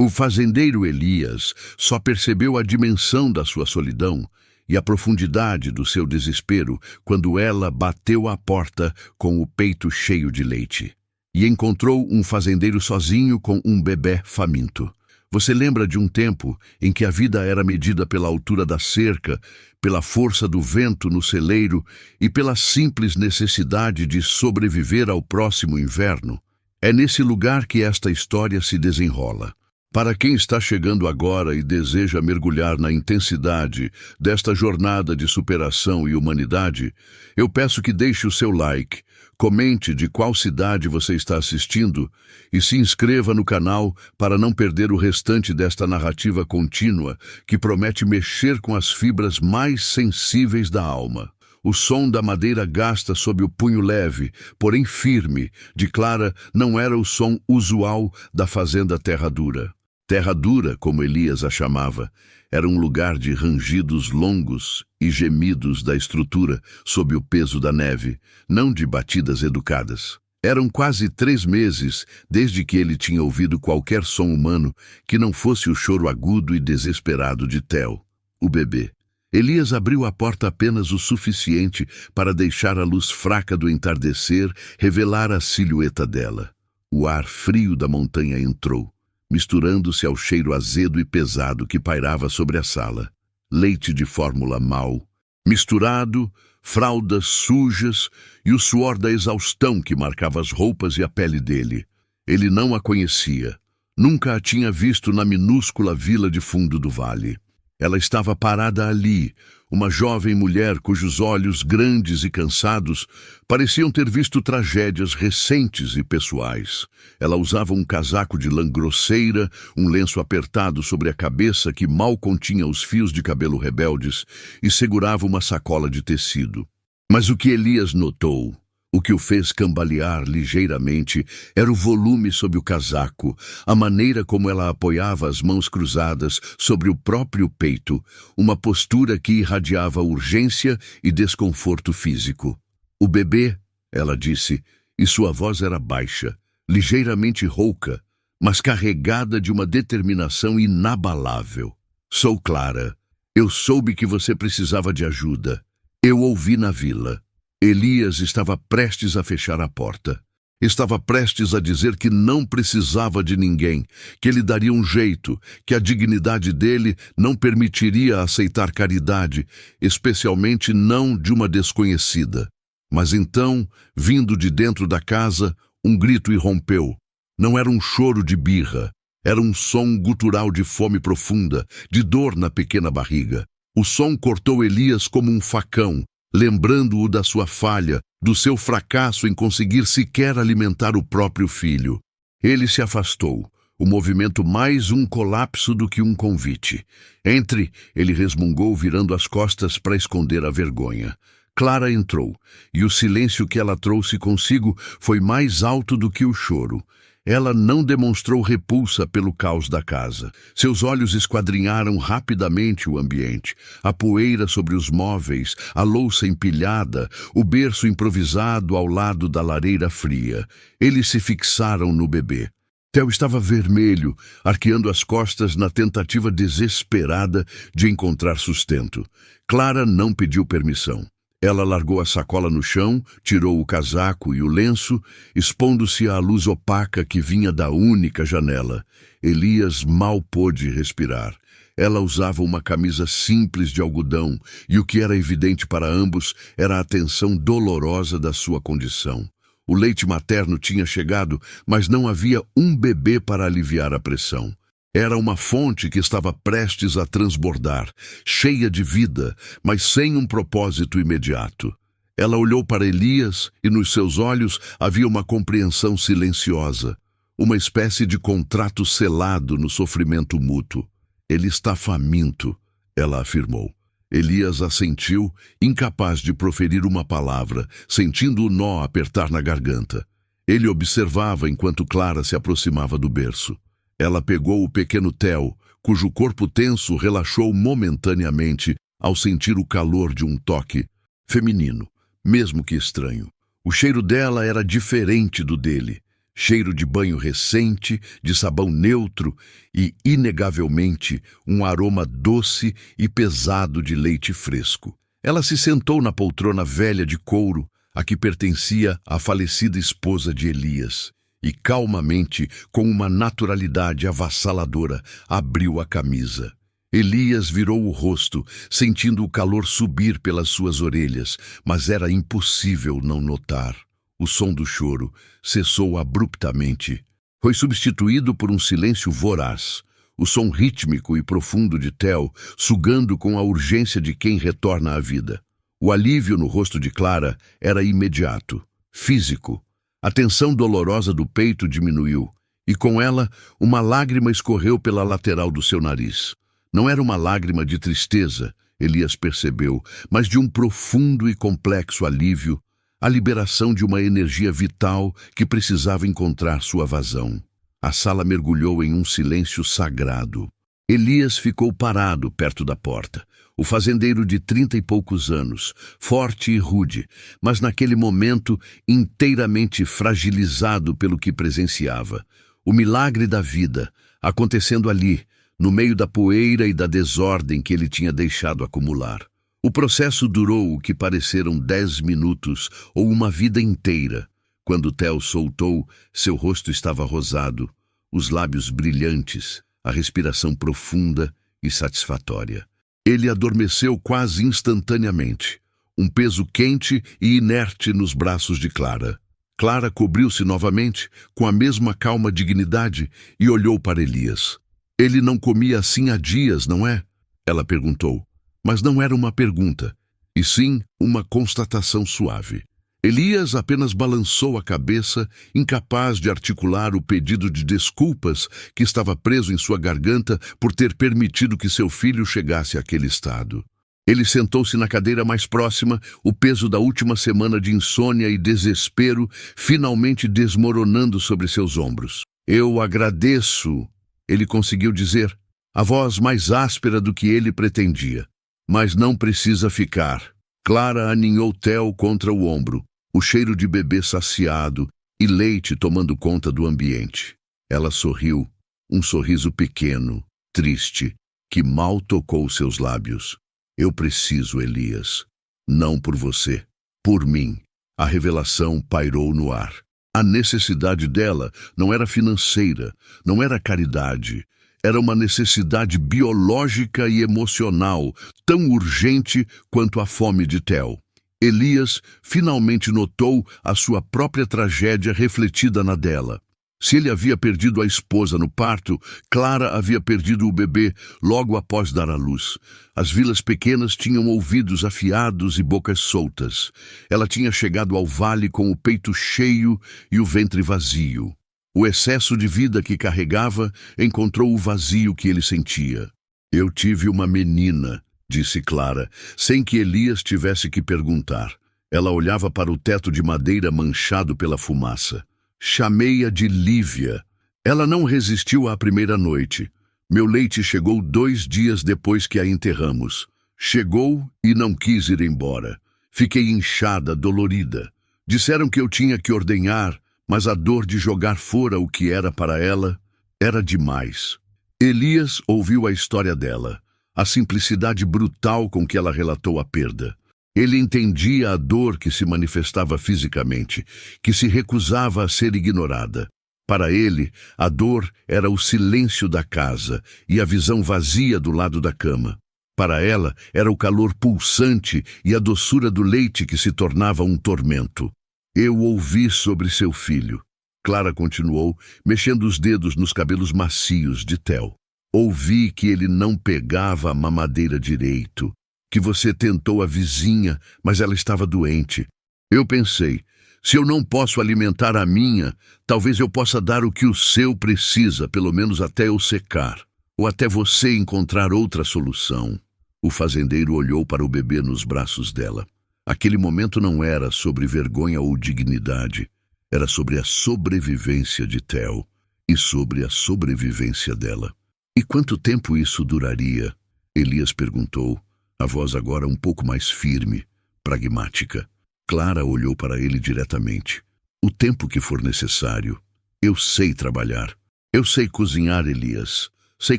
O fazendeiro Elias só percebeu a dimensão da sua solidão e a profundidade do seu desespero quando ela bateu à porta com o peito cheio de leite. E encontrou um fazendeiro sozinho com um bebé faminto. Você lembra de um tempo em que a vida era medida pela altura da cerca, pela força do vento no celeiro e pela simples necessidade de sobreviver ao próximo inverno? É nesse lugar que esta história se desenrola. Para quem está chegando agora e deseja mergulhar na intensidade desta jornada de superação e humanidade, eu peço que deixe o seu like, comente de qual cidade você está assistindo e se inscreva no canal para não perder o restante desta narrativa contínua que promete mexer com as fibras mais sensíveis da alma. O som da madeira gasta sob o punho leve, porém firme, de Clara não era o som usual da fazenda Terra Dura. Terra Dura, como Elias a chamava, era um lugar de rangidos longos e gemidos da estrutura sob o peso da neve, não de batidas educadas. Eram quase 3 meses desde que ele tinha ouvido qualquer som humano que não fosse o choro agudo e desesperado de Theo, o bebê. Elias abriu a porta apenas o suficiente para deixar a luz fraca do entardecer revelar a silhueta dela. O ar frio da montanha entrou, misturando-se ao cheiro azedo e pesado que pairava sobre a sala. Leite de fórmula mal, misturado, fraldas sujas e o suor da exaustão que marcava as roupas e a pele dele. Ele não a conhecia. Nunca a tinha visto na minúscula vila de fundo do vale. Ela estava parada ali, uma jovem mulher cujos olhos grandes e cansados pareciam ter visto tragédias recentes e pessoais. Ela usava um casaco de lã grosseira, um lenço apertado sobre a cabeça que mal continha os fios de cabelo rebeldes e segurava uma sacola de tecido. Mas o que Elias notou, o que o fez cambalear ligeiramente, era o volume sob o casaco, a maneira como ela apoiava as mãos cruzadas sobre o próprio peito, uma postura que irradiava urgência e desconforto físico. O bebê, ela disse, e sua voz era baixa, ligeiramente rouca, mas carregada de uma determinação inabalável. Sou Clara. Eu soube que você precisava de ajuda. Eu ouvi na vila. Elias estava prestes a fechar a porta. Estava prestes a dizer que não precisava de ninguém, que ele daria um jeito, que a dignidade dele não permitiria aceitar caridade, especialmente não de uma desconhecida. Mas então, vindo de dentro da casa, um grito irrompeu. Não era um choro de birra, era um som gutural de fome profunda, de dor na pequena barriga. O som cortou Elias como um facão, lembrando-o da sua falha, do seu fracasso em conseguir sequer alimentar o próprio filho. Ele se afastou, o movimento mais um colapso do que um convite. Entre, ele resmungou virando as costas para esconder a vergonha. Clara entrou, e o silêncio que ela trouxe consigo foi mais alto do que o choro. Ela não demonstrou repulsa pelo caos da casa. Seus olhos esquadrinharam rapidamente o ambiente. A poeira sobre os móveis, a louça empilhada, o berço improvisado ao lado da lareira fria. Eles se fixaram no bebê. Theo estava vermelho, arqueando as costas na tentativa desesperada de encontrar sustento. Clara não pediu permissão. Ela largou a sacola no chão, tirou o casaco e o lenço, expondo-se à luz opaca que vinha da única janela. Elias mal pôde respirar. Ela usava uma camisa simples de algodão, e o que era evidente para ambos era a tensão dolorosa da sua condição. O leite materno tinha chegado, mas não havia um bebê para aliviar a pressão. Era uma fonte que estava prestes a transbordar, cheia de vida, mas sem um propósito imediato. Ela olhou para Elias e nos seus olhos havia uma compreensão silenciosa, uma espécie de contrato selado no sofrimento mútuo. Ele está faminto, ela afirmou. Elias assentiu, incapaz de proferir uma palavra, sentindo o nó apertar na garganta. Ele observava enquanto Clara se aproximava do berço. Ela pegou o pequeno Theo, cujo corpo tenso relaxou momentaneamente ao sentir o calor de um toque feminino, mesmo que estranho. O cheiro dela era diferente do dele, cheiro de banho recente, de sabão neutro e, inegavelmente, um aroma doce e pesado de leite fresco. Ela se sentou na poltrona velha de couro, a que pertencia à falecida esposa de Elias, e calmamente, com uma naturalidade avassaladora, abriu a camisa. Elias virou o rosto, sentindo o calor subir pelas suas orelhas, mas era impossível não notar. O som do choro cessou abruptamente. Foi substituído por um silêncio voraz, o som rítmico e profundo de Theo, sugando com a urgência de quem retorna à vida. O alívio no rosto de Clara era imediato, físico. A tensão dolorosa do peito diminuiu, e com ela uma lágrima escorreu pela lateral do seu nariz. Não era uma lágrima de tristeza, Elias percebeu, mas de um profundo e complexo alívio, a liberação de uma energia vital que precisava encontrar sua vazão. A sala mergulhou em um silêncio sagrado. Elias ficou parado perto da porta. O fazendeiro de 30 e poucos anos, forte e rude, mas naquele momento inteiramente fragilizado pelo que presenciava. O milagre da vida, acontecendo ali, no meio da poeira e da desordem que ele tinha deixado acumular. O processo durou o que pareceram 10 minutos ou uma vida inteira. Quando Theo soltou, seu rosto estava rosado, os lábios brilhantes, a respiração profunda e satisfatória. Ele adormeceu quase instantaneamente, um peso quente e inerte nos braços de Clara. Clara cobriu-se novamente, com a mesma calma dignidade, e olhou para Elias. Ele não comia assim há dias, não é? Ela perguntou. Mas não era uma pergunta, e sim uma constatação suave. Elias apenas balançou a cabeça, incapaz de articular o pedido de desculpas que estava preso em sua garganta por ter permitido que seu filho chegasse àquele estado. Ele sentou-se na cadeira mais próxima, o peso da última semana de insônia e desespero finalmente desmoronando sobre seus ombros. Eu agradeço, ele conseguiu dizer, a voz mais áspera do que ele pretendia. Mas não precisa ficar. Clara aninhou Theo contra o ombro, o cheiro de bebê saciado e leite tomando conta do ambiente. Ela sorriu, um sorriso pequeno, triste, que mal tocou seus lábios. Eu preciso, Elias. Não por você, por mim. A revelação pairou no ar. A necessidade dela não era financeira, não era caridade. Era uma necessidade biológica e emocional, tão urgente quanto a fome de Theo. Elias finalmente notou a sua própria tragédia refletida na dela. Se ele havia perdido a esposa no parto, Clara havia perdido o bebê logo após dar à luz. As vilas pequenas tinham ouvidos afiados e bocas soltas. Ela tinha chegado ao vale com o peito cheio e o ventre vazio. O excesso de vida que carregava encontrou o vazio que ele sentia. Eu tive uma menina, disse Clara, sem que Elias tivesse que perguntar. Ela olhava para o teto de madeira manchado pela fumaça. Chamei-a de Lívia. Ela não resistiu à primeira noite. Meu leite chegou 2 dias depois que a enterramos. Chegou e não quis ir embora. Fiquei inchada, dolorida. Disseram que eu tinha que ordenhar, mas a dor de jogar fora o que era para ela era demais. Elias ouviu a história dela, a simplicidade brutal com que ela relatou a perda. Ele entendia a dor que se manifestava fisicamente, que se recusava a ser ignorada. Para ele, a dor era o silêncio da casa e a visão vazia do lado da cama. Para ela, era o calor pulsante e a doçura do leite que se tornava um tormento. Eu ouvi sobre seu filho, Clara continuou, mexendo os dedos nos cabelos macios de Theo. Ouvi que ele não pegava a mamadeira direito, que você tentou a vizinha, mas ela estava doente. Eu pensei, se eu não posso alimentar a minha, talvez eu possa dar o que o seu precisa, pelo menos até eu secar, ou até você encontrar outra solução. O fazendeiro olhou para o bebê nos braços dela. Aquele momento não era sobre vergonha ou dignidade, era sobre a sobrevivência de Theo e sobre a sobrevivência dela. E quanto tempo isso duraria? Elias perguntou, a voz agora um pouco mais firme, pragmática. Clara olhou para ele diretamente. O tempo que for necessário. Eu sei trabalhar. Eu sei cozinhar, Elias. Sei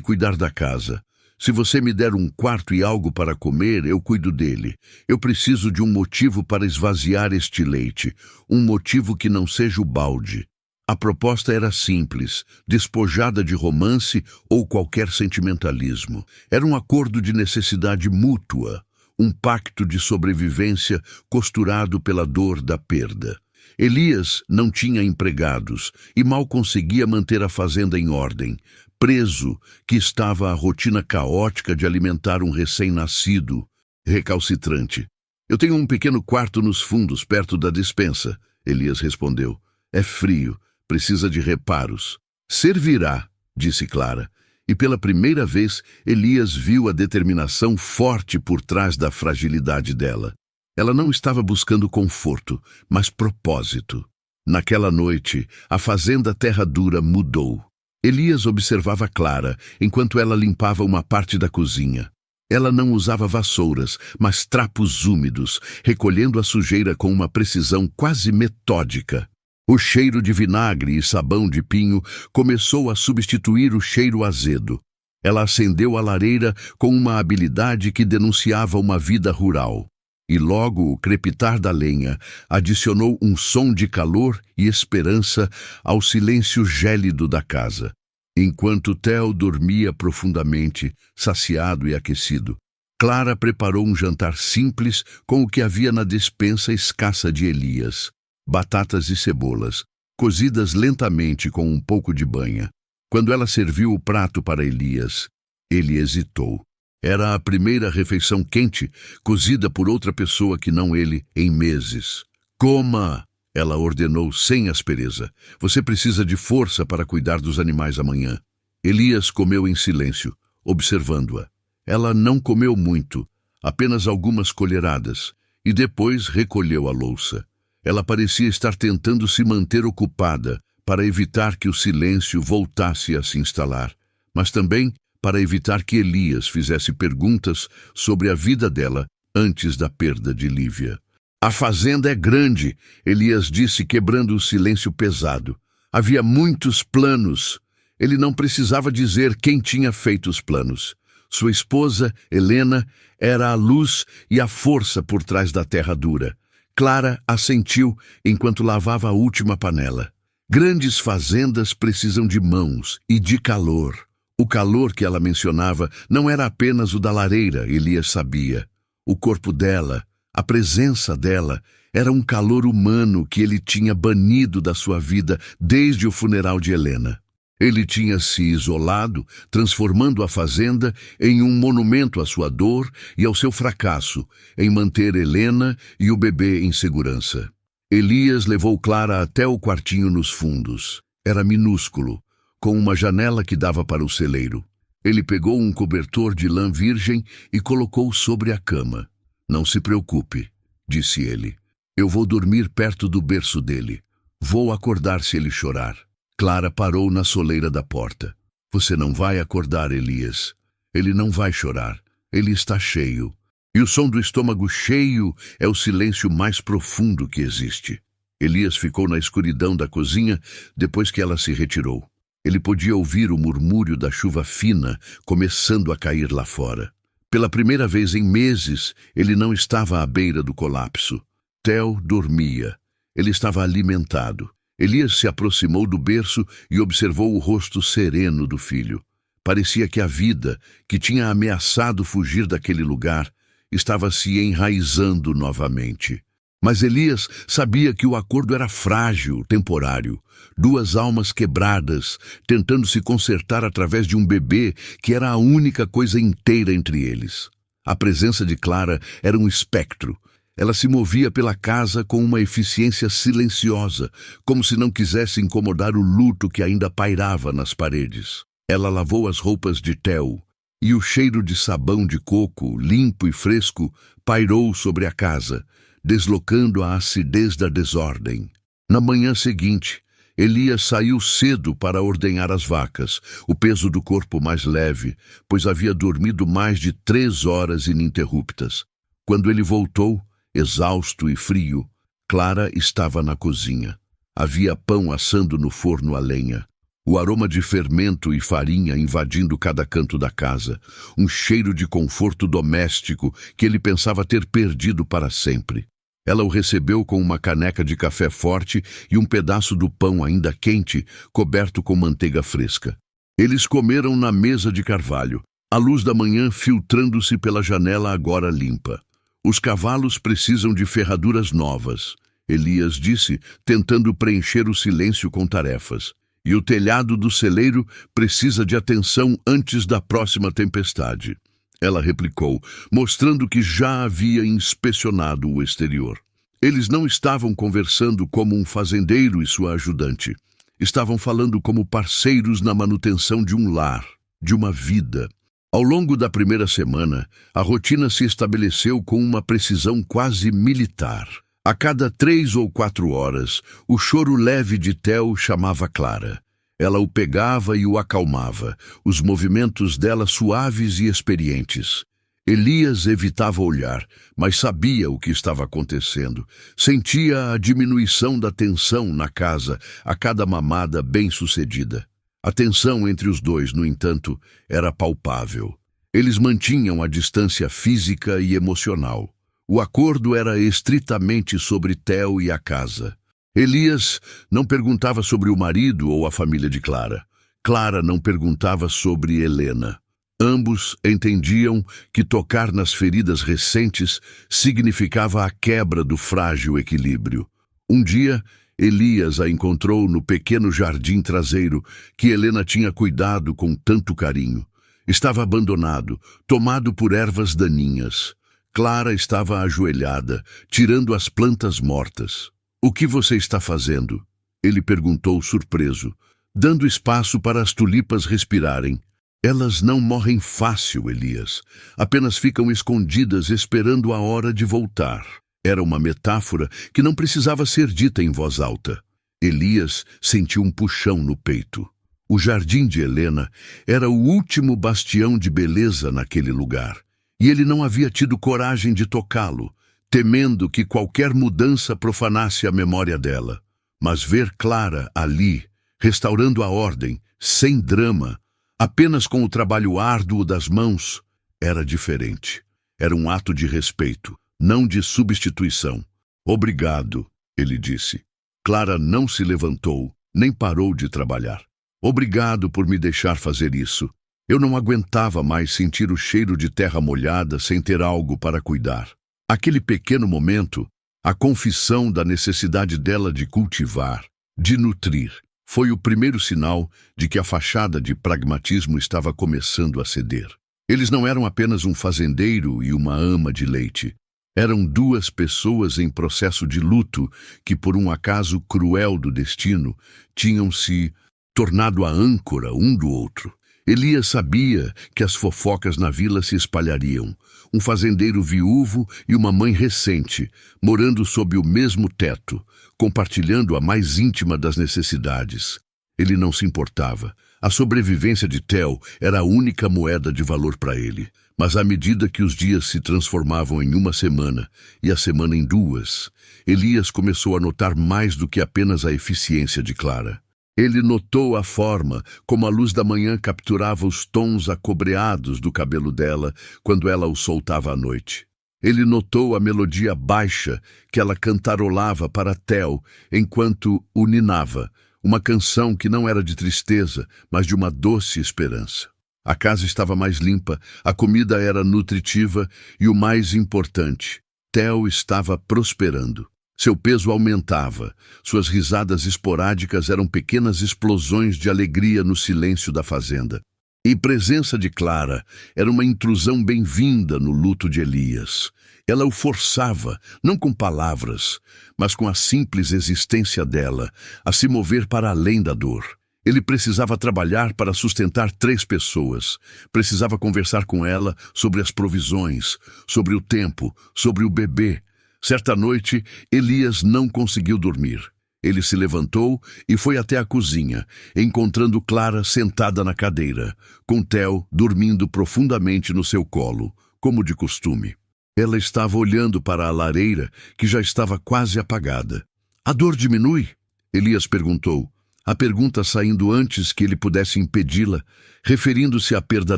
cuidar da casa. Se você me der um quarto e algo para comer, eu cuido dele. Eu preciso de um motivo para esvaziar este leite. Um motivo que não seja o balde. A proposta era simples, despojada de romance ou qualquer sentimentalismo. Era um acordo de necessidade mútua, um pacto de sobrevivência costurado pela dor da perda. Elias não tinha empregados e mal conseguia manter a fazenda em ordem. Preso, que estava à rotina caótica de alimentar um recém-nascido, recalcitrante. Eu tenho um pequeno quarto nos fundos, perto da despensa, Elias respondeu. É frio, precisa de reparos. Servirá, disse Clara. E pela primeira vez, Elias viu a determinação forte por trás da fragilidade dela. Ela não estava buscando conforto, mas propósito. Naquela noite, a fazenda Terra Dura mudou. Elias observava Clara, enquanto ela limpava uma parte da cozinha. Ela não usava vassouras, mas trapos úmidos, recolhendo a sujeira com uma precisão quase metódica. O cheiro de vinagre e sabão de pinho começou a substituir o cheiro azedo. Ela acendeu a lareira com uma habilidade que denunciava uma vida rural. E logo o crepitar da lenha adicionou um som de calor e esperança ao silêncio gélido da casa. Enquanto Theo dormia profundamente, saciado e aquecido, Clara preparou um jantar simples com o que havia na despensa escassa de Elias. Batatas e cebolas, cozidas lentamente com um pouco de banha. Quando ela serviu o prato para Elias, ele hesitou. Era a primeira refeição quente, cozida por outra pessoa que não ele, em meses. Coma! Ela ordenou sem aspereza. Você precisa de força para cuidar dos animais amanhã. Elias comeu em silêncio, observando-a. Ela não comeu muito, apenas algumas colheradas, e depois recolheu a louça. Ela parecia estar tentando se manter ocupada para evitar que o silêncio voltasse a se instalar, mas também para evitar que Elias fizesse perguntas sobre a vida dela antes da perda de Lívia. A fazenda é grande, Elias disse, quebrando o silêncio pesado. Havia muitos planos. Ele não precisava dizer quem tinha feito os planos. Sua esposa, Helena, era a luz e a força por trás da terra dura. Clara assentiu enquanto lavava a última panela. Grandes fazendas precisam de mãos e de calor. O calor que ela mencionava não era apenas o da lareira, Elias sabia. O corpo dela, a presença dela, era um calor humano que ele tinha banido da sua vida desde o funeral de Helena. Ele tinha se isolado, transformando a fazenda em um monumento à sua dor e ao seu fracasso em manter Helena e o bebê em segurança. Elias levou Clara até o quartinho nos fundos. Era minúsculo, com uma janela que dava para o celeiro. Ele pegou um cobertor de lã virgem e colocou sobre a cama. Não se preocupe, disse ele. Eu vou dormir perto do berço dele. Vou acordar se ele chorar. Clara parou na soleira da porta. Você não vai acordar, Elias. Ele não vai chorar. Ele está cheio. E o som do estômago cheio é o silêncio mais profundo que existe. Elias ficou na escuridão da cozinha depois que ela se retirou. Ele podia ouvir o murmúrio da chuva fina começando a cair lá fora. Pela primeira vez em meses, ele não estava à beira do colapso. Theo dormia. Ele estava alimentado. Elias se aproximou do berço e observou o rosto sereno do filho. Parecia que a vida, que tinha ameaçado fugir daquele lugar, estava se enraizando novamente. Mas Elias sabia que o acordo era frágil, temporário. Duas almas quebradas, tentando se consertar através de um bebê que era a única coisa inteira entre eles. A presença de Clara era um espectro. Ela se movia pela casa com uma eficiência silenciosa, como se não quisesse incomodar o luto que ainda pairava nas paredes. Ela lavou as roupas de Theo, e o cheiro de sabão de coco, limpo e fresco, pairou sobre a casa, deslocando a acidez da desordem. Na manhã seguinte, Elias saiu cedo para ordenhar as vacas, o peso do corpo mais leve, pois havia dormido mais de 3 horas ininterruptas. Quando ele voltou, exausto e frio, Clara estava na cozinha. Havia pão assando no forno a lenha. O aroma de fermento e farinha invadindo cada canto da casa. Um cheiro de conforto doméstico que ele pensava ter perdido para sempre. Ela o recebeu com uma caneca de café forte e um pedaço do pão ainda quente, coberto com manteiga fresca. Eles comeram na mesa de carvalho, a luz da manhã filtrando-se pela janela agora limpa. Os cavalos precisam de ferraduras novas, Elias disse, tentando preencher o silêncio com tarefas. E o telhado do celeiro precisa de atenção antes da próxima tempestade. Ela replicou, mostrando que já havia inspecionado o exterior. Eles não estavam conversando como um fazendeiro e sua ajudante. Estavam falando como parceiros na manutenção de um lar, de uma vida. Ao longo da primeira semana, a rotina se estabeleceu com uma precisão quase militar. A cada 3 ou 4 horas, o choro leve de Theo chamava Clara. Ela o pegava e o acalmava, os movimentos dela suaves e experientes. Elias evitava olhar, mas sabia o que estava acontecendo. Sentia a diminuição da tensão na casa a cada mamada bem-sucedida. A tensão entre os dois, no entanto, era palpável. Eles mantinham a distância física e emocional. O acordo era estritamente sobre Theo e a casa. Elias não perguntava sobre o marido ou a família de Clara. Clara não perguntava sobre Helena. Ambos entendiam que tocar nas feridas recentes significava a quebra do frágil equilíbrio. Um dia, Elias a encontrou no pequeno jardim traseiro que Helena tinha cuidado com tanto carinho. Estava abandonado, tomado por ervas daninhas. Clara estava ajoelhada, tirando as plantas mortas. "O que você está fazendo?" Ele perguntou surpreso, dando espaço para as tulipas respirarem. "Elas não morrem fácil, Elias. Apenas ficam escondidas esperando a hora de voltar." Era uma metáfora que não precisava ser dita em voz alta. Elias sentiu um puxão no peito. O jardim de Helena era o último bastião de beleza naquele lugar. E ele não havia tido coragem de tocá-lo, temendo que qualquer mudança profanasse a memória dela. Mas ver Clara ali, restaurando a ordem, sem drama, apenas com o trabalho árduo das mãos, era diferente. Era um ato de respeito, não de substituição. "Obrigado", ele disse. Clara não se levantou, nem parou de trabalhar. "Obrigado por me deixar fazer isso. Eu não aguentava mais sentir o cheiro de terra molhada sem ter algo para cuidar." Aquele pequeno momento, a confissão da necessidade dela de cultivar, de nutrir, foi o primeiro sinal de que a fachada de pragmatismo estava começando a ceder. Eles não eram apenas um fazendeiro e uma ama de leite. Eram 2 pessoas em processo de luto que, por um acaso cruel do destino, tinham se tornado a âncora um do outro. Elias sabia que as fofocas na vila se espalhariam. Um fazendeiro viúvo e uma mãe recente, morando sob o mesmo teto, compartilhando a mais íntima das necessidades. Ele não se importava. A sobrevivência de Theo era a única moeda de valor para ele. Mas à medida que os dias se transformavam em uma semana, e a semana em 2, Elias começou a notar mais do que apenas a eficiência de Clara. Ele notou a forma como a luz da manhã capturava os tons acobreados do cabelo dela quando ela o soltava à noite. Ele notou a melodia baixa que ela cantarolava para Theo enquanto o ninava, uma canção que não era de tristeza, mas de uma doce esperança. A casa estava mais limpa, a comida era nutritiva e, o mais importante, Theo estava prosperando. Seu peso aumentava, suas risadas esporádicas eram pequenas explosões de alegria no silêncio da fazenda. E a presença de Clara era uma intrusão bem-vinda no luto de Elias. Ela o forçava, não com palavras, mas com a simples existência dela, a se mover para além da dor. Ele precisava trabalhar para sustentar 3 pessoas. Precisava conversar com ela sobre as provisões, sobre o tempo, sobre o bebê. Certa noite, Elias não conseguiu dormir. Ele se levantou e foi até a cozinha, encontrando Clara sentada na cadeira, com Theo dormindo profundamente no seu colo, como de costume. Ela estava olhando para a lareira, que já estava quase apagada. "A dor diminui?" Elias perguntou, a pergunta saindo antes que ele pudesse impedi-la, referindo-se à perda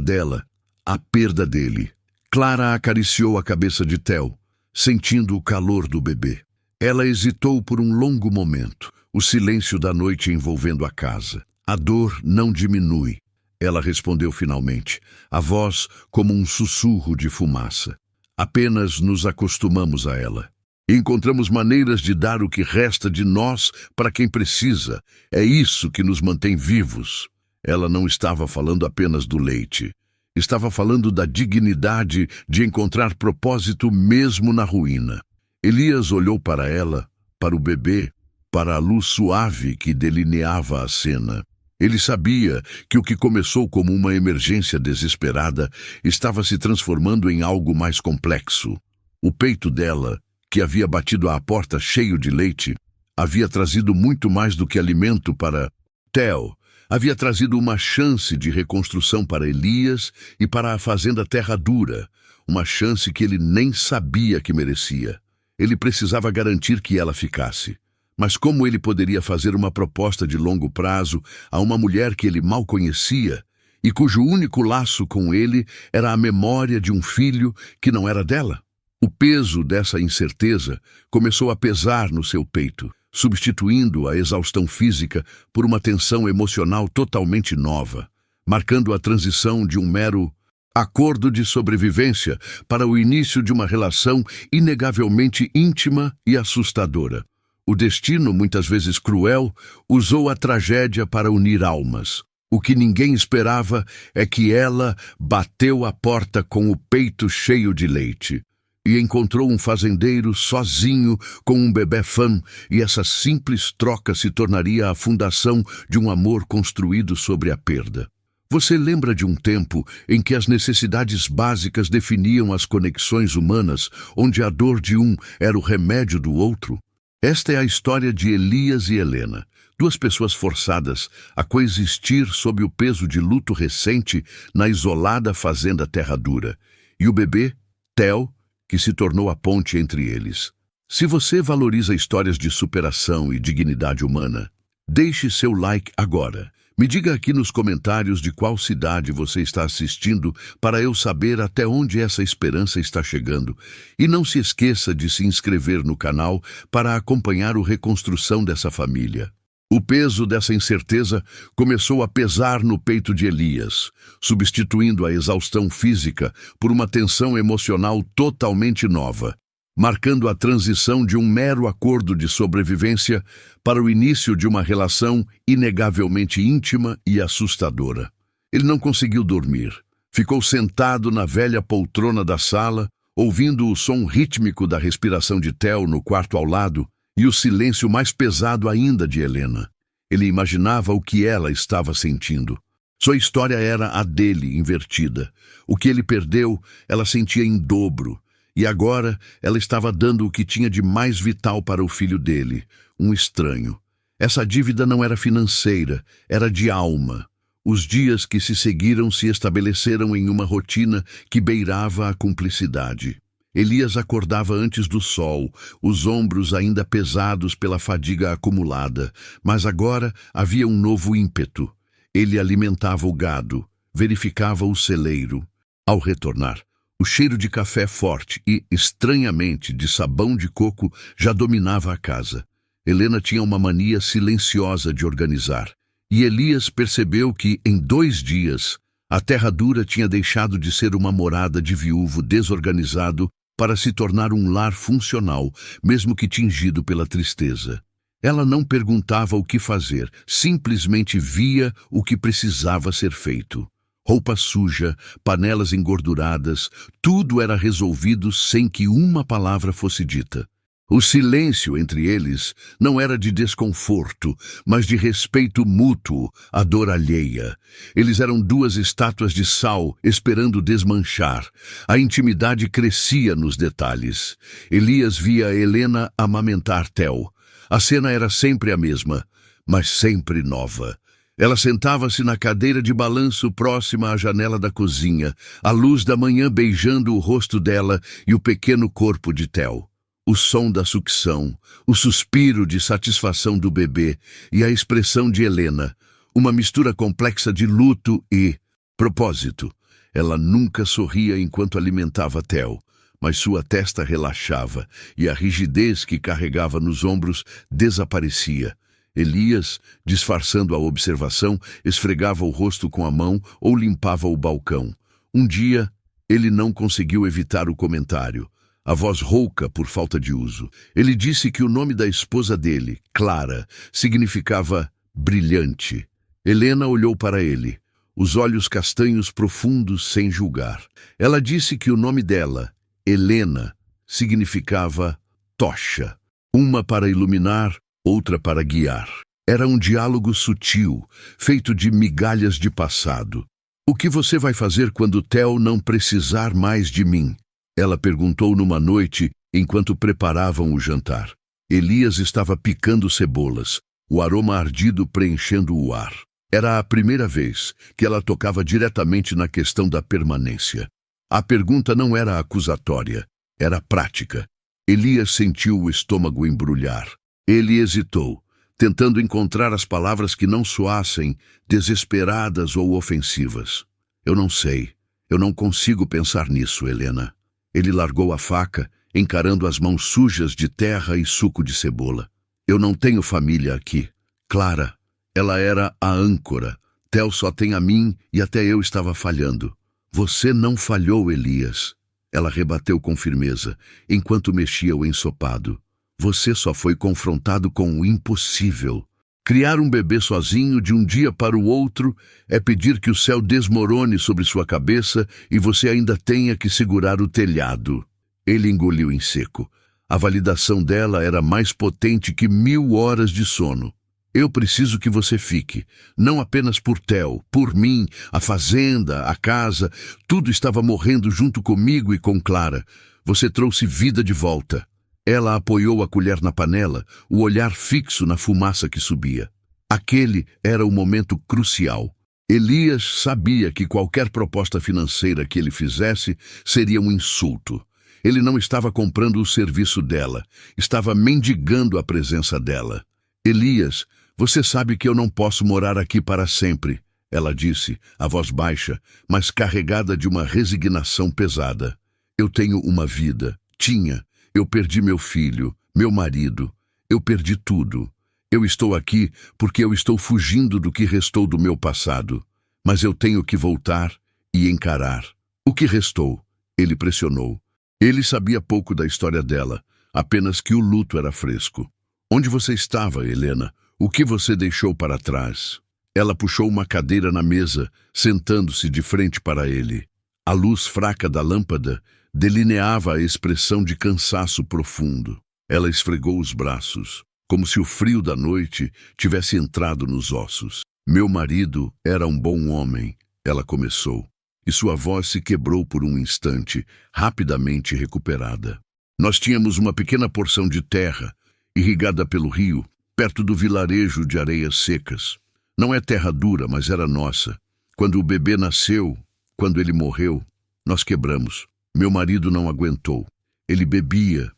dela, à perda dele. Clara acariciou a cabeça de Theo, sentindo o calor do bebê. Ela hesitou por um longo momento, o silêncio da noite envolvendo a casa. A dor não diminui, ela respondeu finalmente, a voz como um sussurro de fumaça. Apenas nos acostumamos a ela. Encontramos maneiras de dar o que resta de nós para quem precisa. É isso que nos mantém vivos. Ela não estava falando apenas do leite. Estava falando da dignidade de encontrar propósito mesmo na ruína. Elias olhou para ela, para o bebê, para a luz suave que delineava a cena. Ele sabia que o que começou como uma emergência desesperada estava se transformando em algo mais complexo. O peito dela, que havia batido à porta cheio de leite, havia trazido muito mais do que alimento para Theo. Havia trazido uma chance de reconstrução para Elias e para a fazenda Terra Dura, uma chance que ele nem sabia que merecia. Ele precisava garantir que ela ficasse. Mas como ele poderia fazer uma proposta de longo prazo a uma mulher que ele mal conhecia e cujo único laço com ele era a memória de um filho que não era dela? O peso dessa incerteza começou a pesar no seu peito, substituindo a exaustão física por uma tensão emocional totalmente nova, marcando a transição de um mero acordo de sobrevivência para o início de uma relação inegavelmente íntima e assustadora. O destino, muitas vezes cruel, usou a tragédia para unir almas. O que ninguém esperava é que ela bateu a porta com o peito cheio de leite e encontrou um fazendeiro sozinho com um bebê fã, e essa simples troca se tornaria a fundação de um amor construído sobre a perda. Você lembra de um tempo em que as necessidades básicas definiam as conexões humanas, onde a dor de um era o remédio do outro? Esta é a história de Elias e Helena, duas pessoas forçadas a coexistir sob o peso de luto recente na isolada fazenda Terra Dura, e o bebê, Theo, que se tornou a ponte entre eles. Se você valoriza histórias de superação e dignidade humana, deixe seu like agora. Me diga aqui nos comentários de qual cidade você está assistindo para eu saber até onde essa esperança está chegando. E não se esqueça de se inscrever no canal para acompanhar a reconstrução dessa família. O peso dessa incerteza começou a pesar no peito de Elias, substituindo a exaustão física por uma tensão emocional totalmente nova, marcando a transição de um mero acordo de sobrevivência para o início de uma relação inegavelmente íntima e assustadora. Ele não conseguiu dormir. Ficou sentado na velha poltrona da sala, ouvindo o som rítmico da respiração de Theo no quarto ao lado e o silêncio mais pesado ainda de Helena. Ele imaginava o que ela estava sentindo. Sua história era a dele invertida. O que ele perdeu, ela sentia em dobro. E agora ela estava dando o que tinha de mais vital para o filho dele, um estranho. Essa dívida não era financeira, era de alma. Os dias que se seguiram se estabeleceram em uma rotina que beirava a cumplicidade. Elias acordava antes do sol, os ombros ainda pesados pela fadiga acumulada, mas agora havia um novo ímpeto. Ele alimentava o gado, verificava o celeiro. Ao retornar, o cheiro de café forte e, estranhamente, de sabão de coco já dominava a casa. Helena tinha uma mania silenciosa de organizar, e Elias percebeu que, em 2 dias, a Terra Dura tinha deixado de ser uma morada de viúvo desorganizado para se tornar um lar funcional, mesmo que tingido pela tristeza. Ela não perguntava o que fazer, simplesmente via o que precisava ser feito. Roupa suja, panelas engorduradas, tudo era resolvido sem que uma palavra fosse dita. O silêncio entre eles não era de desconforto, mas de respeito mútuo, à dor alheia. Eles eram 2 estátuas de sal esperando desmanchar. A intimidade crescia nos detalhes. Elias via Helena amamentar Theo. A cena era sempre a mesma, mas sempre nova. Ela sentava-se na cadeira de balanço próxima à janela da cozinha, a luz da manhã beijando o rosto dela e o pequeno corpo de Theo. o som da sucção, o suspiro de satisfação do bebê e a expressão de Helena, uma mistura complexa de luto e propósito. Ela nunca sorria enquanto alimentava Theo, mas sua testa relaxava e a rigidez que carregava nos ombros desaparecia. Elias, disfarçando a observação, esfregava o rosto com a mão ou limpava o balcão. Um dia, ele não conseguiu evitar o comentário, a voz rouca por falta de uso. Ele disse que o nome da esposa dele, Clara, significava brilhante. Helena olhou para ele, os olhos castanhos profundos sem julgar. Ela disse que o nome dela, Helena, significava tocha, uma para iluminar, outra para guiar. Era um diálogo sutil, feito de migalhas de passado. O que você vai fazer quando Theo não precisar mais de mim? Ela perguntou numa noite enquanto preparavam o jantar. Elias estava picando cebolas, o aroma ardido preenchendo o ar. Era a primeira vez que ela tocava diretamente na questão da permanência. A pergunta não era acusatória, era prática. Elias sentiu o estômago embrulhar. Ele hesitou, tentando encontrar as palavras que não soassem desesperadas ou ofensivas. Eu não sei. Eu não consigo pensar nisso, Helena. Ele largou a faca, encarando as mãos sujas de terra e suco de cebola. Eu não tenho família aqui. Clara, ela era a âncora. Theo só tem a mim e até eu estava falhando. Você não falhou, Elias. Ela rebateu com firmeza, enquanto mexia o ensopado. Você só foi confrontado com o impossível. Criar um bebê sozinho de um dia para o outro é pedir que o céu desmorone sobre sua cabeça e você ainda tenha que segurar o telhado. Ele engoliu em seco. A validação dela era mais potente que 1000 horas de sono. Eu preciso que você fique, não apenas por Theo, por mim, a fazenda, a casa, tudo estava morrendo junto comigo e com Clara. Você trouxe vida de volta. Ela apoiou a colher na panela, o olhar fixo na fumaça que subia. Aquele era o momento crucial. Elias sabia que qualquer proposta financeira que ele fizesse seria um insulto. Ele não estava comprando o serviço dela, estava mendigando a presença dela. Elias, você sabe que eu não posso morar aqui para sempre, ela disse, a voz baixa, mas carregada de uma resignação pesada. Eu tenho uma vida. Tinha. Eu perdi meu filho, meu marido. Eu perdi tudo. Eu estou aqui porque eu estou fugindo do que restou do meu passado. Mas eu tenho que voltar e encarar. O que restou? Ele pressionou. Ele sabia pouco da história dela, apenas que o luto era fresco. Onde você estava, Helena? O que você deixou para trás? Ela puxou uma cadeira na mesa, sentando-se de frente para ele. A luz fraca da lâmpada delineava a expressão de cansaço profundo. Ela esfregou os braços, como se o frio da noite tivesse entrado nos ossos. Meu marido era um bom homem, ela começou, e sua voz se quebrou por um instante, rapidamente recuperada. Nós tínhamos uma pequena porção de terra, irrigada pelo rio, perto do vilarejo de areias secas. Não é terra dura, mas era nossa. Quando o bebê nasceu, quando ele morreu, nós quebramos. Meu marido não aguentou. Ele bebia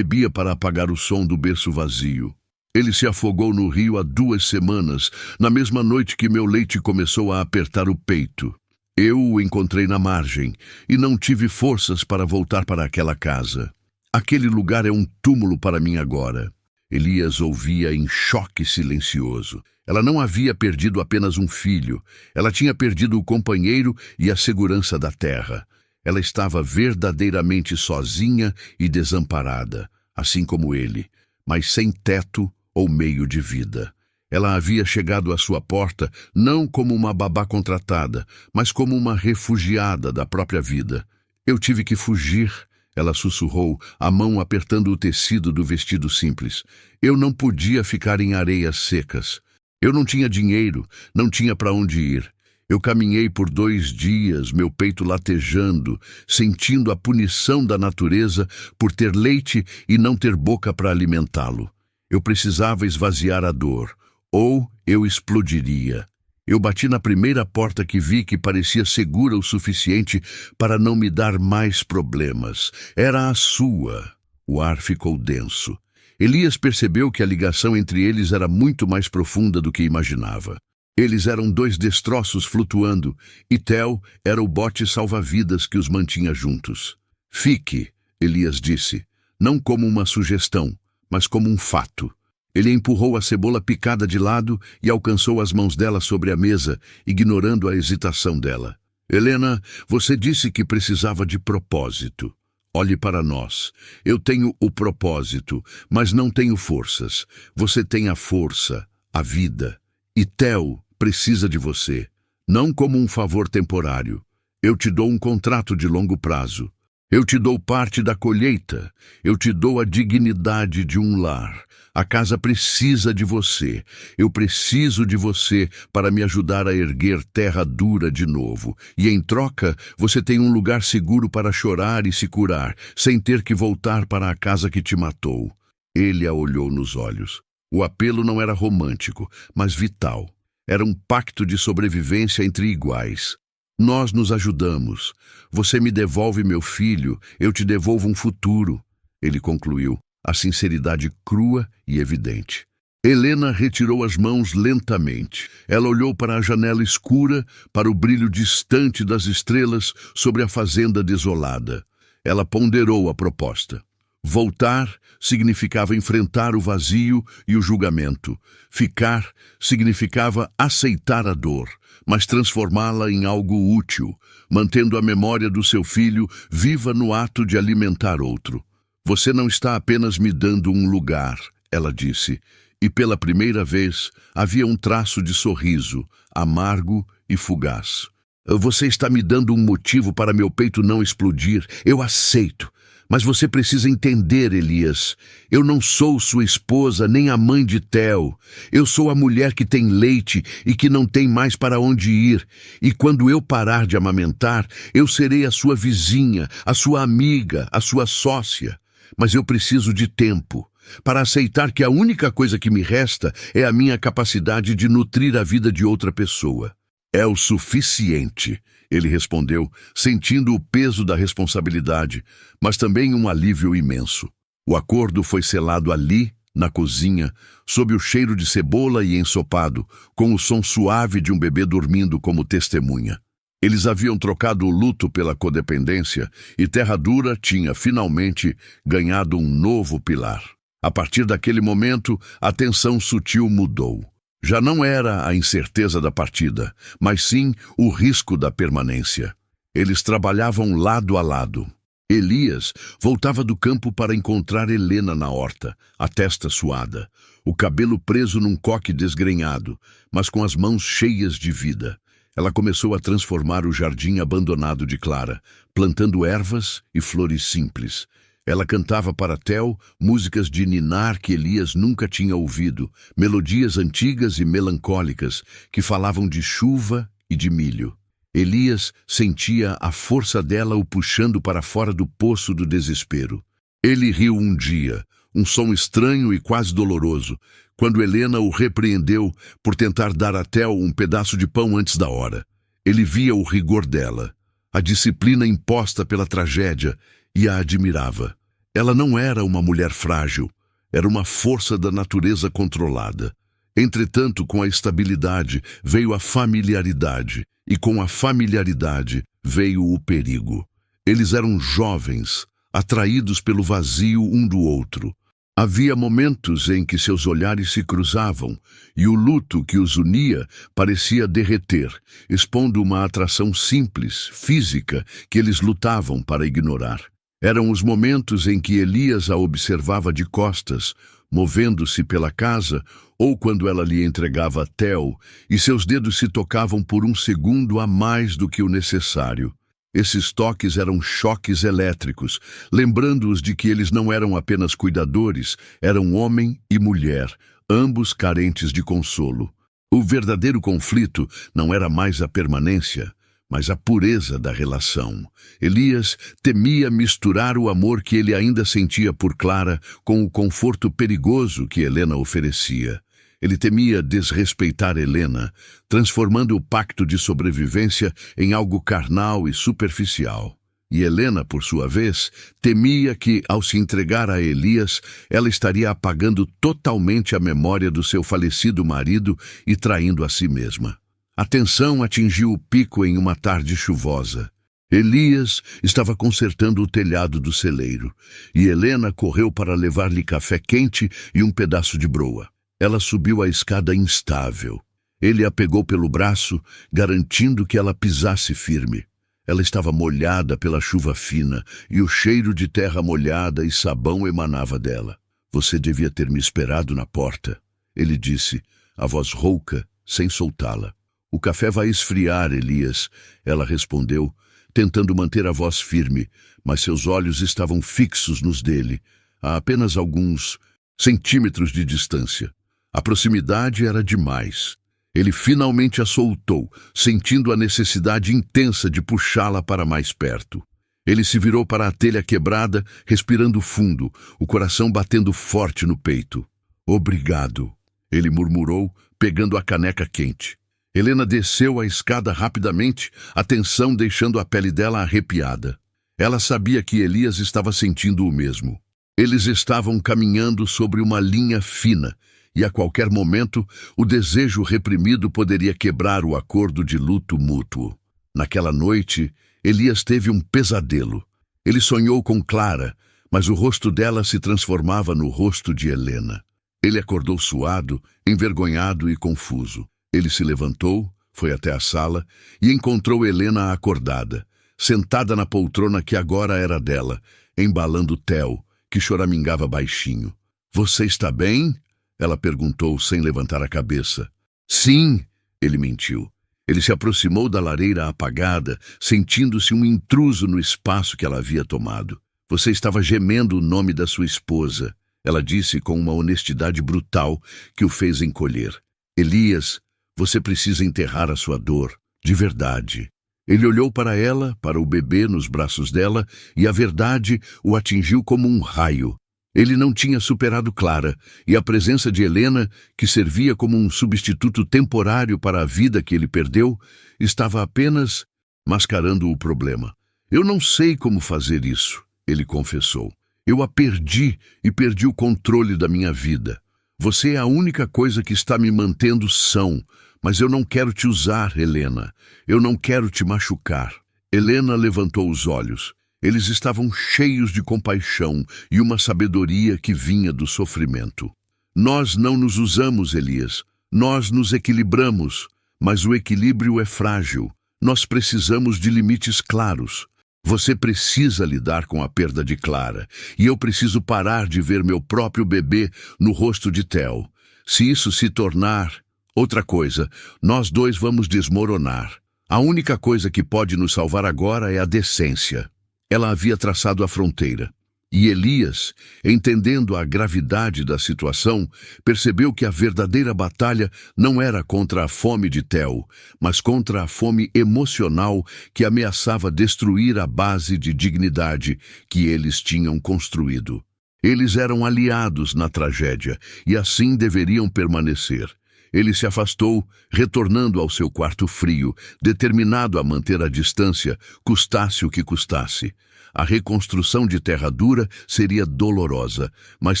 para apagar o som do berço vazio. Ele se afogou no rio há 2 semanas, na mesma noite que meu leite começou a apertar o peito. Eu o encontrei na margem e não tive forças para voltar para aquela casa. Aquele lugar é um túmulo para mim agora. Elias ouvia em choque silencioso. Ela não havia perdido apenas um filho. Ela tinha perdido o companheiro e a segurança da terra. Ela estava verdadeiramente sozinha e desamparada, assim como ele, mas sem teto ou meio de vida. Ela havia chegado à sua porta não como uma babá contratada, mas como uma refugiada da própria vida. Eu tive que fugir, ela sussurrou, a mão apertando o tecido do vestido simples. Eu não podia ficar em areias secas. Eu não tinha dinheiro, não tinha para onde ir. Eu caminhei por 2 dias, meu peito latejando, sentindo a punição da natureza por ter leite e não ter boca para alimentá-lo. Eu precisava esvaziar a dor, ou eu explodiria. Eu bati na primeira porta que vi que parecia segura o suficiente para não me dar mais problemas. Era a sua. O ar ficou denso. Elias percebeu que a ligação entre eles era muito mais profunda do que imaginava. Eles eram dois destroços flutuando, e Tel era o bote salva-vidas que os mantinha juntos. Fique, Elias disse, não como uma sugestão, mas como um fato. Ele empurrou a cebola picada de lado e alcançou as mãos dela sobre a mesa, ignorando a hesitação dela. Helena, você disse que precisava de propósito. Olhe para nós. Eu tenho o propósito, mas não tenho forças. Você tem a força, a vida. E Tel precisa de você, não como um favor temporário. Eu te dou um contrato de longo prazo. Eu te dou parte da colheita. Eu te dou a dignidade de um lar. A casa precisa de você. Eu preciso de você para me ajudar a erguer terra dura de novo. E em troca, você tem um lugar seguro para chorar e se curar, sem ter que voltar para a casa que te matou. Ele a olhou nos olhos. O apelo não era romântico, mas vital. Era um pacto de sobrevivência entre iguais. Nós nos ajudamos. Você me devolve meu filho, eu te devolvo um futuro. Ele concluiu, a sinceridade crua e evidente. Helena retirou as mãos lentamente. Ela olhou para a janela escura, para o brilho distante das estrelas sobre a fazenda desolada. Ela ponderou a proposta. Voltar significava enfrentar o vazio e o julgamento. Ficar significava aceitar a dor, mas transformá-la em algo útil, mantendo a memória do seu filho viva no ato de alimentar outro. Você não está apenas me dando um lugar, ela disse, e pela primeira vez havia um traço de sorriso, amargo e fugaz. Você está me dando um motivo para meu peito não explodir. Eu aceito. Mas você precisa entender, Elias. Eu não sou sua esposa, nem a mãe de Tel. Eu sou a mulher que tem leite e que não tem mais para onde ir. E quando eu parar de amamentar, eu serei a sua vizinha, a sua amiga, a sua sócia. Mas eu preciso de tempo para aceitar que a única coisa que me resta é a minha capacidade de nutrir a vida de outra pessoa. É o suficiente, ele respondeu, sentindo o peso da responsabilidade, mas também um alívio imenso. O acordo foi selado ali, na cozinha, sob o cheiro de cebola e ensopado, com o som suave de um bebê dormindo como testemunha. Eles haviam trocado o luto pela codependência e Terra Dura tinha, finalmente, ganhado um novo pilar. A partir daquele momento, a tensão sutil mudou. Já não era a incerteza da partida, mas sim o risco da permanência. Eles trabalhavam lado a lado. Elias voltava do campo para encontrar Helena na horta, a testa suada, o cabelo preso num coque desgrenhado, mas com as mãos cheias de vida. Ela começou a transformar o jardim abandonado de Clara, plantando ervas e flores simples. Ela cantava para Tel músicas de ninar que Elias nunca tinha ouvido, melodias antigas e melancólicas que falavam de chuva e de milho. Elias sentia a força dela o puxando para fora do poço do desespero. Ele riu um dia, um som estranho e quase doloroso, quando Helena o repreendeu por tentar dar a Tel um pedaço de pão antes da hora. Ele via o rigor dela, a disciplina imposta pela tragédia, e a admirava. Ela não era uma mulher frágil, era uma força da natureza controlada. Entretanto, com a estabilidade veio a familiaridade, e com a familiaridade veio o perigo. Eles eram jovens, atraídos pelo vazio um do outro. Havia momentos em que seus olhares se cruzavam, e o luto que os unia parecia derreter, expondo uma atração simples, física, que eles lutavam para ignorar. Eram os momentos em que Elias a observava de costas, movendo-se pela casa, ou quando ela lhe entregava Tel, e seus dedos se tocavam por um segundo a mais do que o necessário. Esses toques eram choques elétricos, lembrando-os de que eles não eram apenas cuidadores, eram homem e mulher, ambos carentes de consolo. O verdadeiro conflito não era mais a permanência, mas a pureza da relação. Elias temia misturar o amor que ele ainda sentia por Clara com o conforto perigoso que Helena oferecia. Ele temia desrespeitar Helena, transformando o pacto de sobrevivência em algo carnal e superficial. E Helena, por sua vez, temia que, ao se entregar a Elias, ela estaria apagando totalmente a memória do seu falecido marido e traindo a si mesma. A tensão atingiu o pico em uma tarde chuvosa. Elias estava consertando o telhado do celeiro, e Helena correu para levar-lhe café quente e um pedaço de broa. Ela subiu a escada instável. Ele a pegou pelo braço, garantindo que ela pisasse firme. Ela estava molhada pela chuva fina, e o cheiro de terra molhada e sabão emanava dela. Você devia ter me esperado na porta, ele disse, a voz rouca, sem soltá-la. O café vai esfriar, Elias, ela respondeu, tentando manter a voz firme, mas seus olhos estavam fixos nos dele, a apenas alguns centímetros de distância. A proximidade era demais. Ele finalmente a soltou, sentindo a necessidade intensa de puxá-la para mais perto. Ele se virou para a telha quebrada, respirando fundo, o coração batendo forte no peito. Obrigado, ele murmurou, pegando a caneca quente. Helena desceu a escada rapidamente, a tensão deixando a pele dela arrepiada. Ela sabia que Elias estava sentindo o mesmo. Eles estavam caminhando sobre uma linha fina, e a qualquer momento o desejo reprimido poderia quebrar o acordo de luto mútuo. Naquela noite, Elias teve um pesadelo. Ele sonhou com Clara, mas o rosto dela se transformava no rosto de Helena. Ele acordou suado, envergonhado e confuso. Ele se levantou, foi até a sala e encontrou Helena acordada, sentada na poltrona que agora era dela, embalando Theo, que choramingava baixinho. Você está bem? Ela perguntou sem levantar a cabeça. Sim, ele mentiu. Ele se aproximou da lareira apagada, sentindo-se um intruso no espaço que ela havia tomado. Você estava gemendo o nome da sua esposa, ela disse com uma honestidade brutal que o fez encolher. Elias, você precisa enterrar a sua dor, de verdade. Ele olhou para ela, para o bebê nos braços dela, e a verdade o atingiu como um raio. Ele não tinha superado Clara, e a presença de Helena, que servia como um substituto temporário para a vida que ele perdeu, estava apenas mascarando o problema. Eu não sei como fazer isso, ele confessou. Eu a perdi e perdi o controle da minha vida. Você é a única coisa que está me mantendo são, mas eu não quero te usar, Helena. Eu não quero te machucar. Helena levantou os olhos. Eles estavam cheios de compaixão e uma sabedoria que vinha do sofrimento. Nós não nos usamos, Elias. Nós nos equilibramos, mas o equilíbrio é frágil. Nós precisamos de limites claros. Você precisa lidar com a perda de Clara, e eu preciso parar de ver meu próprio bebê no rosto de Theo. Se isso se tornar outra coisa, nós dois vamos desmoronar. A única coisa que pode nos salvar agora é a decência. Ela havia traçado a fronteira. E Elias, entendendo a gravidade da situação, percebeu que a verdadeira batalha não era contra a fome de Theo, mas contra a fome emocional que ameaçava destruir a base de dignidade que eles tinham construído. Eles eram aliados na tragédia e assim deveriam permanecer. Ele se afastou, retornando ao seu quarto frio, determinado a manter a distância, custasse o que custasse. A reconstrução de terra dura seria dolorosa, mas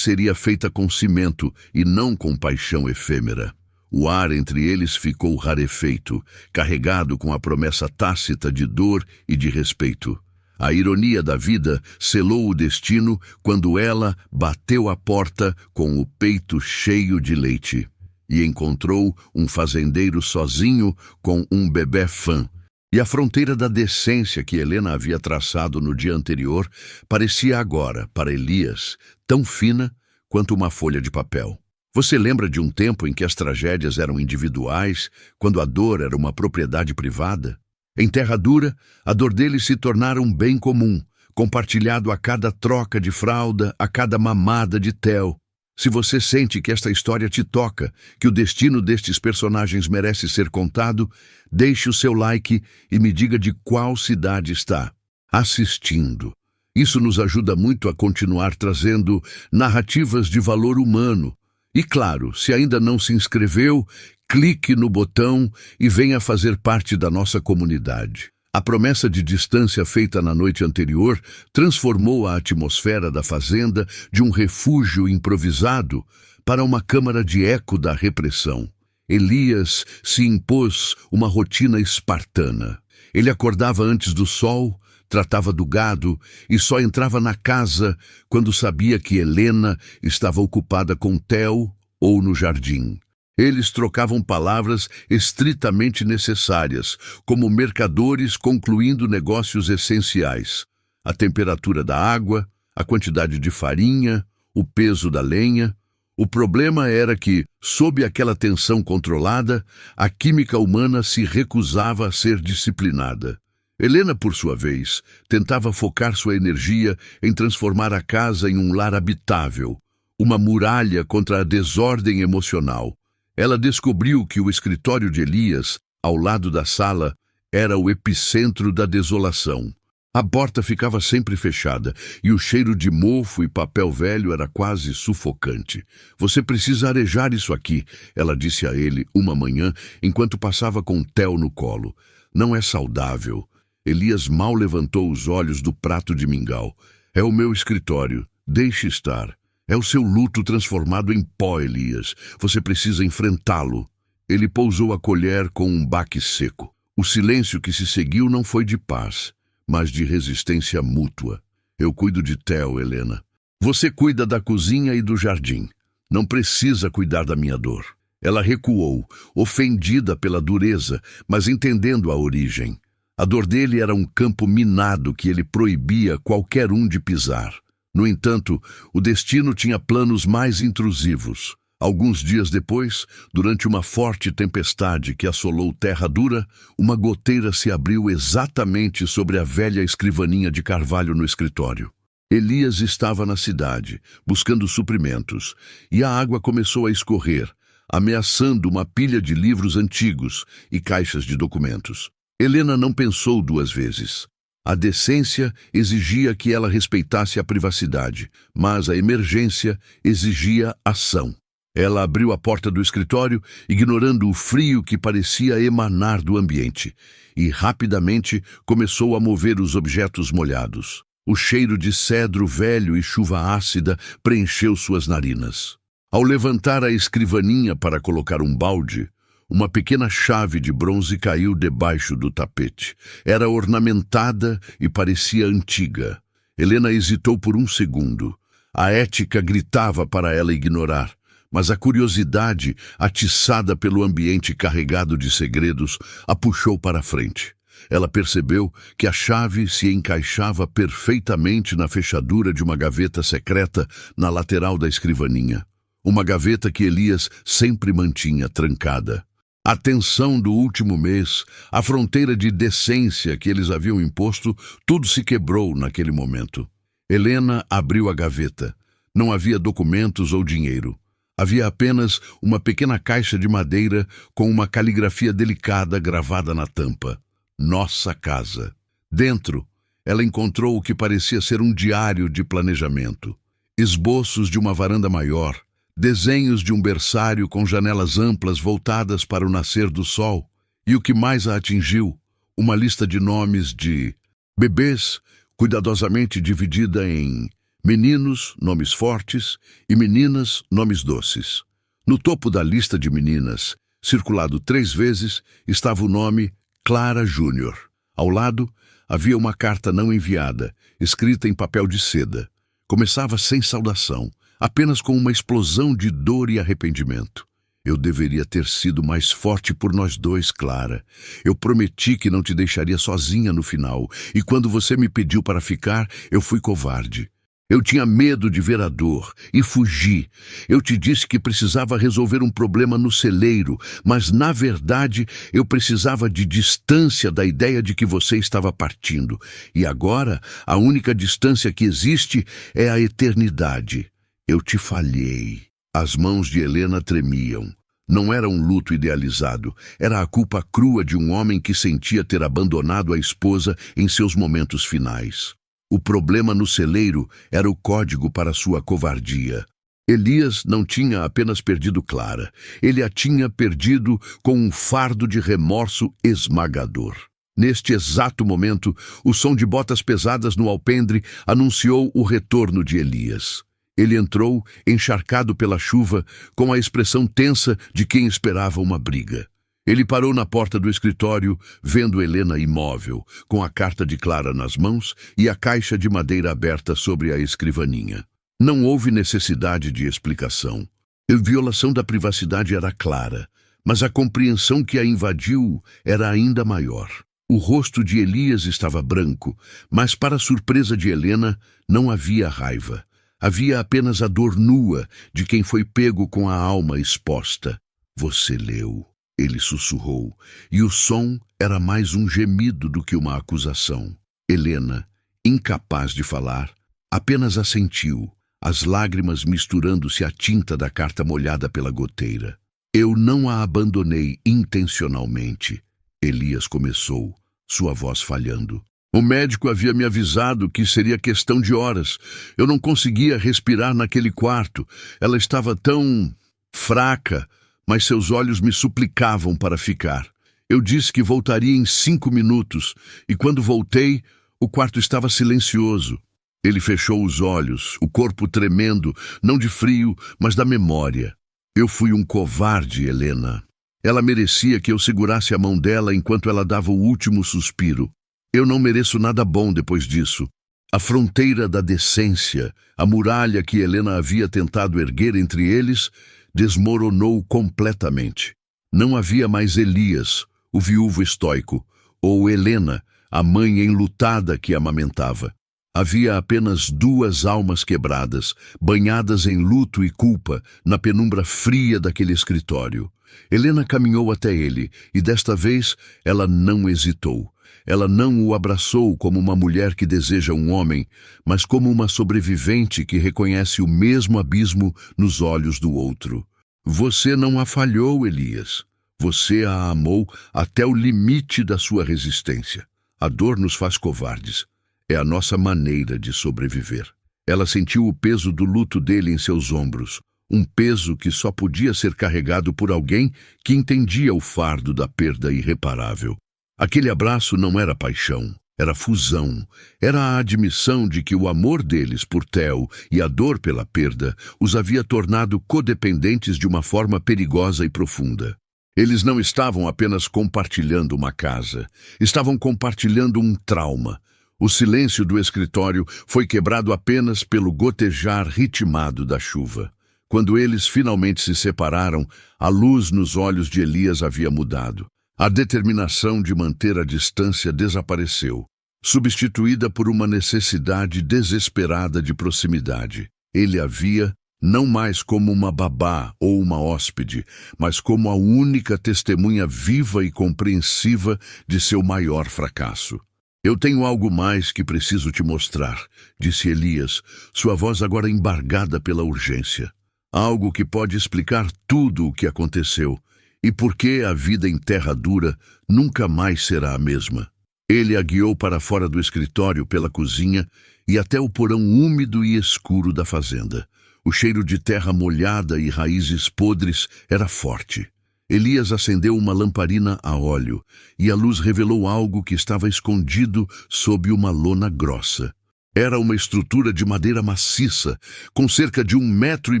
seria feita com cimento e não com paixão efêmera. O ar entre eles ficou rarefeito, carregado com a promessa tácita de dor e de respeito. A ironia da vida selou o destino quando ela bateu a porta com o peito cheio de leite e encontrou um fazendeiro sozinho com um bebê fã. E a fronteira da decência que Helena havia traçado no dia anterior parecia agora, para Elias, tão fina quanto uma folha de papel. Você lembra de um tempo em que as tragédias eram individuais, quando a dor era uma propriedade privada? Em terra dura, a dor deles se tornara um bem comum, compartilhado a cada troca de fralda, a cada mamada de Theo. Se você sente que esta história te toca, que o destino destes personagens merece ser contado, deixe o seu like e me diga de qual cidade está assistindo. Isso nos ajuda muito a continuar trazendo narrativas de valor humano. E claro, se ainda não se inscreveu, clique no botão e venha fazer parte da nossa comunidade. A promessa de distância feita na noite anterior transformou a atmosfera da fazenda de um refúgio improvisado para uma câmara de eco da repressão. Elias se impôs uma rotina espartana. Ele acordava antes do sol, tratava do gado e só entrava na casa quando sabia que Helena estava ocupada com Theo ou no jardim. Eles trocavam palavras estritamente necessárias, como mercadores concluindo negócios essenciais. A temperatura da água, a quantidade de farinha, o peso da lenha. O problema era que, sob aquela tensão controlada, a química humana se recusava a ser disciplinada. Helena, por sua vez, tentava focar sua energia em transformar a casa em um lar habitável, uma muralha contra a desordem emocional. Ela descobriu que o escritório de Elias, ao lado da sala, era o epicentro da desolação. A porta ficava sempre fechada e o cheiro de mofo e papel velho era quase sufocante. "Você precisa arejar isso aqui", ela disse a ele uma manhã, enquanto passava com Theo no colo. "Não é saudável." Elias mal levantou os olhos do prato de mingau. "É o meu escritório. Deixe estar. É o seu luto transformado em pó, Elias. Você precisa enfrentá-lo." Ele pousou a colher com um baque seco. O silêncio que se seguiu não foi de paz, mas de resistência mútua. "Eu cuido de Theo, Helena. Você cuida da cozinha e do jardim. Não precisa cuidar da minha dor." Ela recuou, ofendida pela dureza, mas entendendo a origem. A dor dele era um campo minado que ele proibia qualquer um de pisar. No entanto, o destino tinha planos mais intrusivos. Alguns dias depois, durante uma forte tempestade que assolou terra dura, uma goteira se abriu exatamente sobre a velha escrivaninha de carvalho no escritório. Elias estava na cidade, buscando suprimentos, e a água começou a escorrer, ameaçando uma pilha de livros antigos e caixas de documentos. Helena não pensou duas vezes. A decência exigia que ela respeitasse a privacidade, mas a emergência exigia ação. Ela abriu a porta do escritório, ignorando o frio que parecia emanar do ambiente, e rapidamente começou a mover os objetos molhados. O cheiro de cedro velho e chuva ácida preencheu suas narinas. Ao levantar a escrivaninha para colocar um balde, uma pequena chave de bronze caiu debaixo do tapete. Era ornamentada e parecia antiga. Helena hesitou por um segundo. A ética gritava para ela ignorar, mas a curiosidade, atiçada pelo ambiente carregado de segredos, a puxou para a frente. Ela percebeu que a chave se encaixava perfeitamente na fechadura de uma gaveta secreta na lateral da escrivaninha. Uma gaveta que Elias sempre mantinha trancada. A tensão do último mês, a fronteira de decência que eles haviam imposto, tudo se quebrou naquele momento. Helena abriu a gaveta. Não havia documentos ou dinheiro. Havia apenas uma pequena caixa de madeira com uma caligrafia delicada gravada na tampa. "Nossa casa." Dentro, ela encontrou o que parecia ser um diário de planejamento. Esboços de uma varanda maior, desenhos de um berçário com janelas amplas voltadas para o nascer do sol, e o que mais a atingiu, uma lista de nomes de bebês, cuidadosamente dividida em meninos, nomes fortes, e meninas, nomes doces. No topo da lista de meninas, circulado 3 vezes, estava o nome Clara Júnior. Ao lado, havia uma carta não enviada, escrita em papel de seda. Começava sem saudação, apenas com uma explosão de dor e arrependimento. "Eu deveria ter sido mais forte por nós dois, Clara. Eu prometi que não te deixaria sozinha no final, e quando você me pediu para ficar, eu fui covarde. Eu tinha medo de ver a dor e fugi. Eu te disse que precisava resolver um problema no celeiro, mas, na verdade, eu precisava de distância da ideia de que você estava partindo. E agora, a única distância que existe é a eternidade. Eu te falhei." As mãos de Helena tremiam. Não era um luto idealizado, era a culpa crua de um homem que sentia ter abandonado a esposa em seus momentos finais. O problema no celeiro era o código para sua covardia. Elias não tinha apenas perdido Clara, ele a tinha perdido com um fardo de remorso esmagador. Neste exato momento, o som de botas pesadas no alpendre anunciou o retorno de Elias. Ele entrou, encharcado pela chuva, com a expressão tensa de quem esperava uma briga. Ele parou na porta do escritório, vendo Helena imóvel, com a carta de Clara nas mãos e a caixa de madeira aberta sobre a escrivaninha. Não houve necessidade de explicação. A violação da privacidade era clara, mas a compreensão que a invadiu era ainda maior. O rosto de Elias estava branco, mas, para a surpresa de Helena, não havia raiva. Havia apenas a dor nua de quem foi pego com a alma exposta. "Você leu", ele sussurrou, e o som era mais um gemido do que uma acusação. Helena, incapaz de falar, apenas assentiu, as lágrimas misturando-se à tinta da carta molhada pela goteira. "Eu não a abandonei intencionalmente", Elias começou, sua voz falhando. "O médico havia me avisado que seria questão de horas. Eu não conseguia respirar naquele quarto. Ela estava tão fraca, mas seus olhos me suplicavam para ficar. Eu disse que voltaria em 5 minutos, e quando voltei, o quarto estava silencioso." Ele fechou os olhos, o corpo tremendo, não de frio, mas da memória. "Eu fui um covarde, Helena. Ela merecia que eu segurasse a mão dela enquanto ela dava o último suspiro. Eu não mereço nada bom depois disso." A fronteira da decência, a muralha que Helena havia tentado erguer entre eles, desmoronou completamente. Não havia mais Elias, o viúvo estoico, ou Helena, a mãe enlutada que amamentava. Havia apenas 2 almas quebradas, banhadas em luto e culpa, na penumbra fria daquele escritório. Helena caminhou até ele, e desta vez ela não hesitou. Ela não o abraçou como uma mulher que deseja um homem, mas como uma sobrevivente que reconhece o mesmo abismo nos olhos do outro. "Você não a falhou, Elias. Você a amou até o limite da sua resistência. A dor nos faz covardes. É a nossa maneira de sobreviver." Ela sentiu o peso do luto dele em seus ombros, um peso que só podia ser carregado por alguém que entendia o fardo da perda irreparável. Aquele abraço não era paixão, era fusão, era a admissão de que o amor deles por Theo e a dor pela perda os havia tornado codependentes de uma forma perigosa e profunda. Eles não estavam apenas compartilhando uma casa, estavam compartilhando um trauma. O silêncio do escritório foi quebrado apenas pelo gotejar ritmado da chuva. Quando eles finalmente se separaram, a luz nos olhos de Elias havia mudado. A determinação de manter a distância desapareceu, substituída por uma necessidade desesperada de proximidade. Ele a via não mais como uma babá ou uma hóspede, mas como a única testemunha viva e compreensiva de seu maior fracasso. "Eu tenho algo mais que preciso te mostrar", disse Elias, sua voz agora embargada pela urgência. "Algo que pode explicar tudo o que aconteceu e por que a vida em terra dura nunca mais será a mesma." Ele a guiou para fora do escritório, pela cozinha e até o porão úmido e escuro da fazenda. O cheiro de terra molhada e raízes podres era forte. Elias acendeu uma lamparina a óleo, e a luz revelou algo que estava escondido sob uma lona grossa. Era uma estrutura de madeira maciça, com cerca de 1,5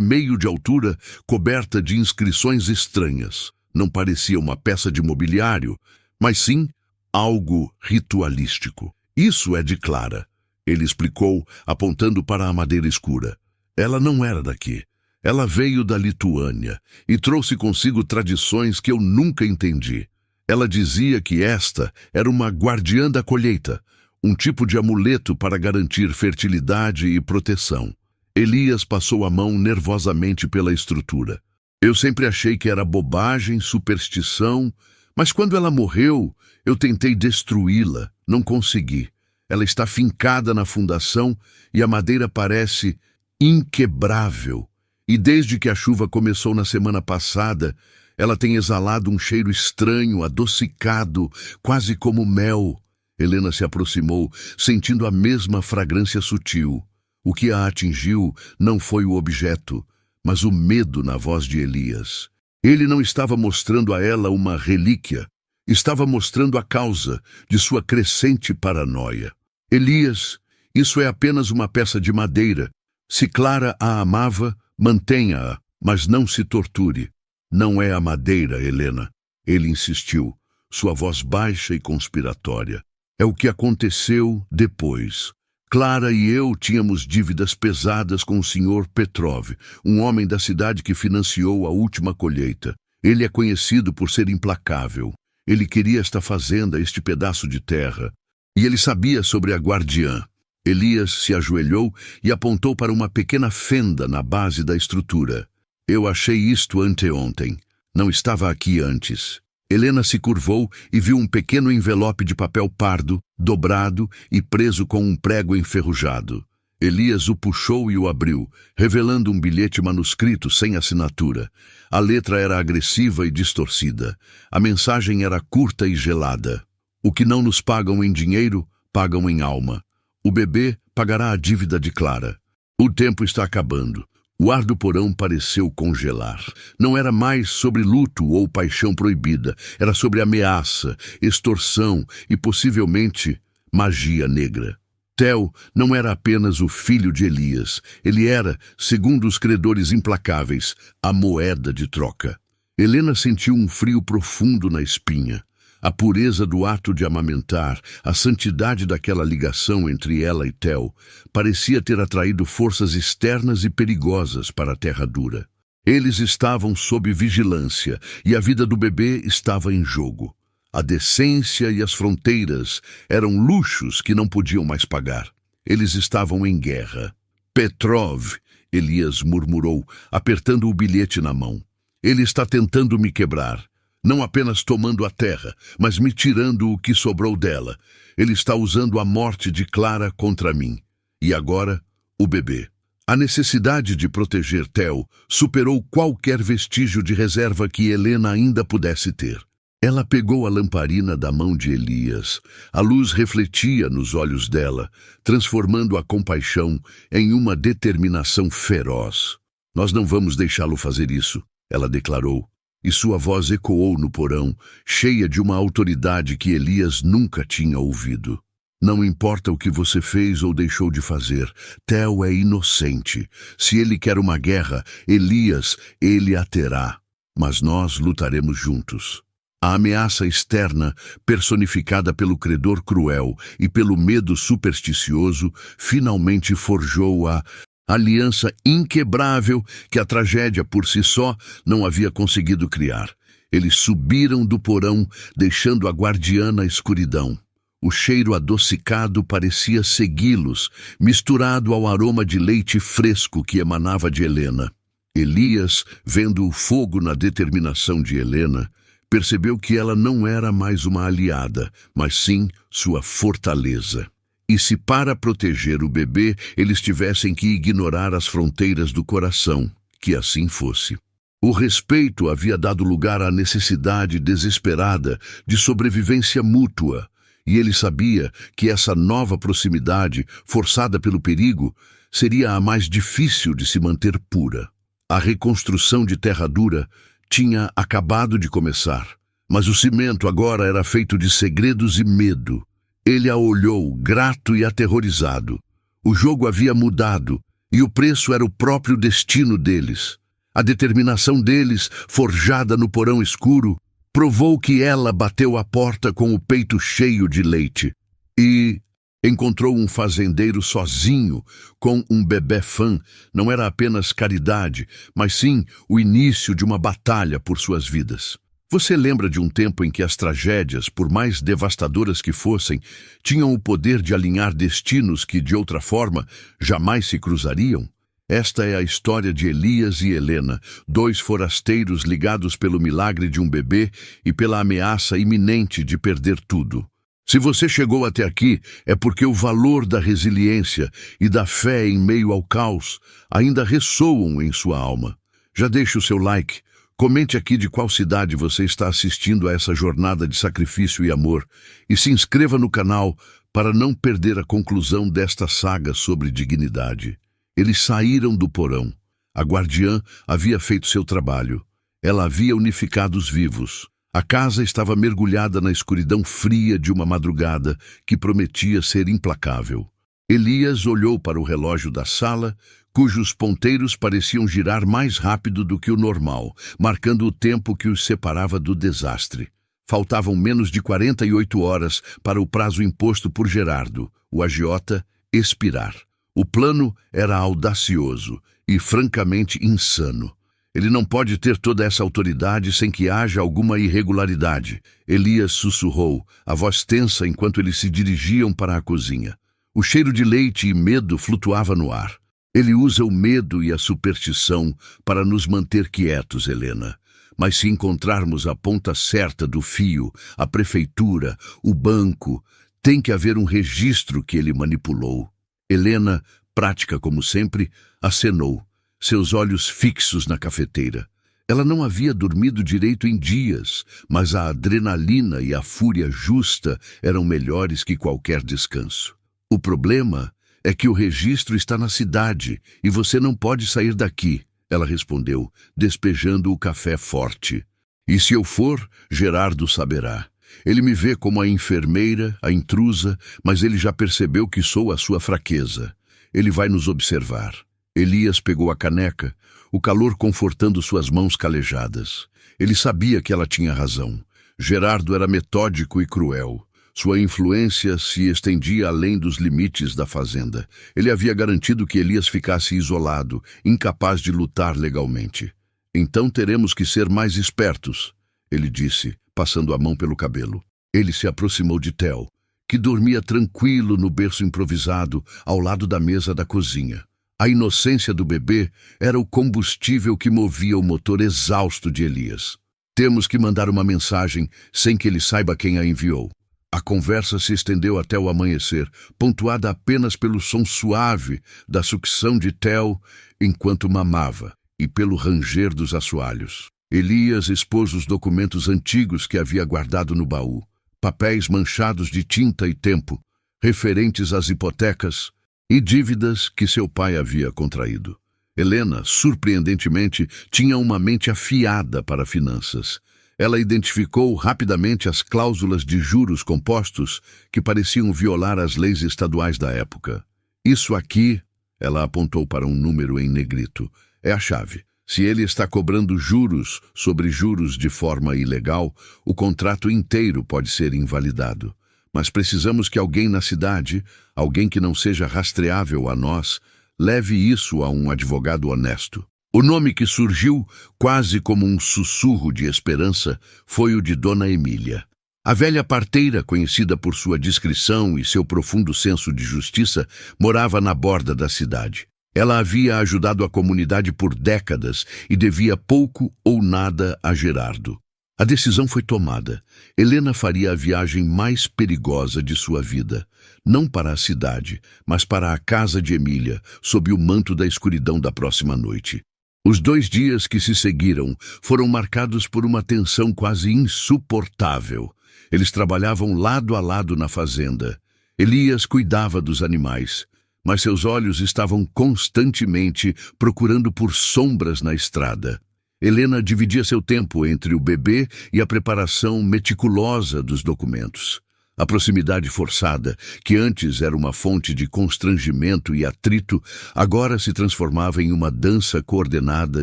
metros de altura, coberta de inscrições estranhas. Não parecia uma peça de mobiliário, mas sim algo ritualístico. "Isso é de Clara", ele explicou, apontando para a madeira escura. "Ela não era daqui. Ela veio da Lituânia e trouxe consigo tradições que eu nunca entendi. Ela dizia que esta era uma guardiã da colheita, um tipo de amuleto para garantir fertilidade e proteção." Elias passou a mão nervosamente pela estrutura. "Eu sempre achei que era bobagem, superstição, mas quando ela morreu, eu tentei destruí-la, não consegui. Ela está fincada na fundação e a madeira parece inquebrável. E desde que a chuva começou na semana passada, ela tem exalado um cheiro estranho, adocicado, quase como mel." Helena se aproximou, sentindo a mesma fragrância sutil. O que a atingiu não foi o objeto, mas o medo na voz de Elias. Ele não estava mostrando a ela uma relíquia, estava mostrando a causa de sua crescente paranoia. Elias, isso é apenas uma peça de madeira. Se Clara a amava, mantenha-a, mas não se torture. Não é a madeira, Helena. Ele insistiu, sua voz baixa e conspiratória. É o que aconteceu depois. Clara e eu tínhamos dívidas pesadas com o Sr. Petrov, um homem da cidade que financiou a última colheita. Ele é conhecido por ser implacável. Ele queria esta fazenda, este pedaço de terra. E ele sabia sobre a guardiã. Elias se ajoelhou e apontou para uma pequena fenda na base da estrutura. Eu achei isto anteontem. Não estava aqui antes. Helena se curvou e viu um pequeno envelope de papel pardo, dobrado e preso com um prego enferrujado. Elias o puxou e o abriu, revelando um bilhete manuscrito sem assinatura. A letra era agressiva e distorcida. A mensagem era curta e gelada. O que não nos pagam em dinheiro, pagam em alma. O bebê pagará a dívida de Clara. O tempo está acabando. O ar do porão pareceu congelar. Não era mais sobre luto ou paixão proibida. Era sobre ameaça, extorsão e, possivelmente, magia negra. Theo não era apenas o filho de Elias. Ele era, segundo os credores implacáveis, a moeda de troca. Helena sentiu um frio profundo na espinha. A pureza do ato de amamentar, a santidade daquela ligação entre ela e Theo, parecia ter atraído forças externas e perigosas para a terra dura. Eles estavam sob vigilância e a vida do bebê estava em jogo. A decência e as fronteiras eram luxos que não podiam mais pagar. Eles estavam em guerra. Petrov, Elias murmurou, apertando o bilhete na mão. Ele está tentando me quebrar. Não apenas tomando a terra, mas me tirando o que sobrou dela. Ele está usando a morte de Clara contra mim. E agora, o bebê. A necessidade de proteger Theo superou qualquer vestígio de reserva que Helena ainda pudesse ter. Ela pegou a lamparina da mão de Elias. A luz refletia nos olhos dela, transformando a compaixão em uma determinação feroz. Nós não vamos deixá-lo fazer isso, ela declarou. E sua voz ecoou no porão, cheia de uma autoridade que Elias nunca tinha ouvido. Não importa o que você fez ou deixou de fazer, Theo é inocente. Se ele quer uma guerra, Elias, ele a terá. Mas nós lutaremos juntos. A ameaça externa, personificada pelo credor cruel e pelo medo supersticioso, finalmente forjou a aliança inquebrável que a tragédia por si só não havia conseguido criar. Eles subiram do porão, deixando a guardiã na escuridão. O cheiro adocicado parecia segui-los, misturado ao aroma de leite fresco que emanava de Helena. Elias, vendo o fogo na determinação de Helena, percebeu que ela não era mais uma aliada, mas sim sua fortaleza. E se para proteger o bebê eles tivessem que ignorar as fronteiras do coração, que assim fosse. O respeito havia dado lugar à necessidade desesperada de sobrevivência mútua, e ele sabia que essa nova proximidade, forçada pelo perigo, seria a mais difícil de se manter pura. A reconstrução de terra dura tinha acabado de começar, mas o cimento agora era feito de segredos e medo. Ele a olhou, grato e aterrorizado. O jogo havia mudado, e o preço era o próprio destino deles. A determinação deles, forjada no porão escuro, provou que ela bateu a porta com o peito cheio de leite. E encontrou um fazendeiro sozinho, com um bebê fã. Não era apenas caridade, mas sim o início de uma batalha por suas vidas. Você lembra de um tempo em que as tragédias, por mais devastadoras que fossem, tinham o poder de alinhar destinos que, de outra forma, jamais se cruzariam? Esta é a história de Elias e Helena, dois forasteiros ligados pelo milagre de um bebê e pela ameaça iminente de perder tudo. Se você chegou até aqui, é porque o valor da resiliência e da fé em meio ao caos ainda ressoam em sua alma. Já deixe o seu like. Comente aqui de qual cidade você está assistindo a essa jornada de sacrifício e amor e se inscreva no canal para não perder a conclusão desta saga sobre dignidade. Eles saíram do porão. A guardiã havia feito seu trabalho. Ela havia unificado os vivos. A casa estava mergulhada na escuridão fria de uma madrugada que prometia ser implacável. Elias olhou para o relógio da sala, cujos ponteiros pareciam girar mais rápido do que o normal, marcando o tempo que os separava do desastre. Faltavam menos de 48 horas para o prazo imposto por Gerardo, o agiota, expirar. O plano era audacioso e francamente insano. Ele não pode ter toda essa autoridade sem que haja alguma irregularidade. Elias sussurrou, a voz tensa enquanto eles se dirigiam para a cozinha. O cheiro de leite e medo flutuava no ar. Ele usa o medo e a superstição para nos manter quietos, Helena. Mas se encontrarmos a ponta certa do fio, a prefeitura, o banco, tem que haver um registro que ele manipulou. Helena, prática como sempre, acenou, seus olhos fixos na cafeteira. Ela não havia dormido direito em dias, mas a adrenalina e a fúria justa eram melhores que qualquer descanso. O problema é que o registro está na cidade e você não pode sair daqui, ela respondeu, despejando o café forte. E se eu for, Gerardo saberá. Ele me vê como a enfermeira, a intrusa, mas ele já percebeu que sou a sua fraqueza. Ele vai nos observar. Elias pegou a caneca, o calor confortando suas mãos calejadas. Ele sabia que ela tinha razão. Gerardo era metódico e cruel. Sua influência se estendia além dos limites da fazenda. Ele havia garantido que Elias ficasse isolado, incapaz de lutar legalmente. Então teremos que ser mais espertos, ele disse, passando a mão pelo cabelo. Ele se aproximou de Theo, que dormia tranquilo no berço improvisado ao lado da mesa da cozinha. A inocência do bebê era o combustível que movia o motor exausto de Elias. Temos que mandar uma mensagem sem que ele saiba quem a enviou. A conversa se estendeu até o amanhecer, pontuada apenas pelo som suave da sucção de Theo enquanto mamava e pelo ranger dos assoalhos. Elias expôs os documentos antigos que havia guardado no baú, papéis manchados de tinta e tempo, referentes às hipotecas e dívidas que seu pai havia contraído. Helena, surpreendentemente, tinha uma mente afiada para finanças. Ela identificou rapidamente as cláusulas de juros compostos que pareciam violar as leis estaduais da época. Isso aqui, ela apontou para um número em negrito, é a chave. Se ele está cobrando juros sobre juros de forma ilegal, o contrato inteiro pode ser invalidado. Mas precisamos que alguém na cidade, alguém que não seja rastreável a nós, leve isso a um advogado honesto. O nome que surgiu, quase como um sussurro de esperança, foi o de Dona Emília. A velha parteira, conhecida por sua discrição e seu profundo senso de justiça, morava na borda da cidade. Ela havia ajudado a comunidade por décadas e devia pouco ou nada a Gerardo. A decisão foi tomada. Helena faria a viagem mais perigosa de sua vida, não para a cidade, mas para a casa de Emília, sob o manto da escuridão da próxima noite. Os 2 dias que se seguiram foram marcados por uma tensão quase insuportável. Eles trabalhavam lado a lado na fazenda. Elias cuidava dos animais, mas seus olhos estavam constantemente procurando por sombras na estrada. Helena dividia seu tempo entre o bebê e a preparação meticulosa dos documentos. A proximidade forçada, que antes era uma fonte de constrangimento e atrito, agora se transformava em uma dança coordenada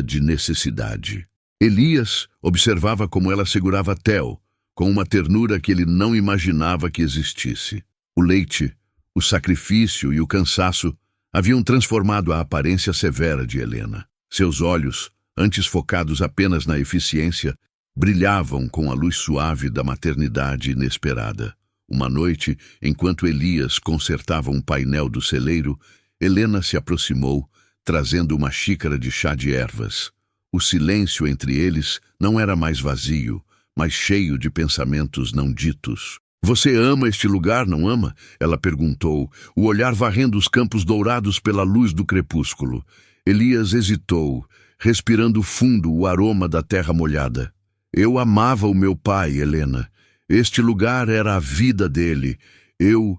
de necessidade. Elias observava como ela segurava Theo, com uma ternura que ele não imaginava que existisse. O leite, o sacrifício e o cansaço haviam transformado a aparência severa de Helena. Seus olhos, antes focados apenas na eficiência, brilhavam com a luz suave da maternidade inesperada. Uma noite, enquanto Elias consertava um painel do celeiro, Helena se aproximou, trazendo uma xícara de chá de ervas. O silêncio entre eles não era mais vazio, mas cheio de pensamentos não ditos. "Você ama este lugar, não ama?" ela perguntou, o olhar varrendo os campos dourados pela luz do crepúsculo. Elias hesitou, respirando fundo o aroma da terra molhada. "Eu amava o meu pai, Helena. Este lugar era a vida dele. Eu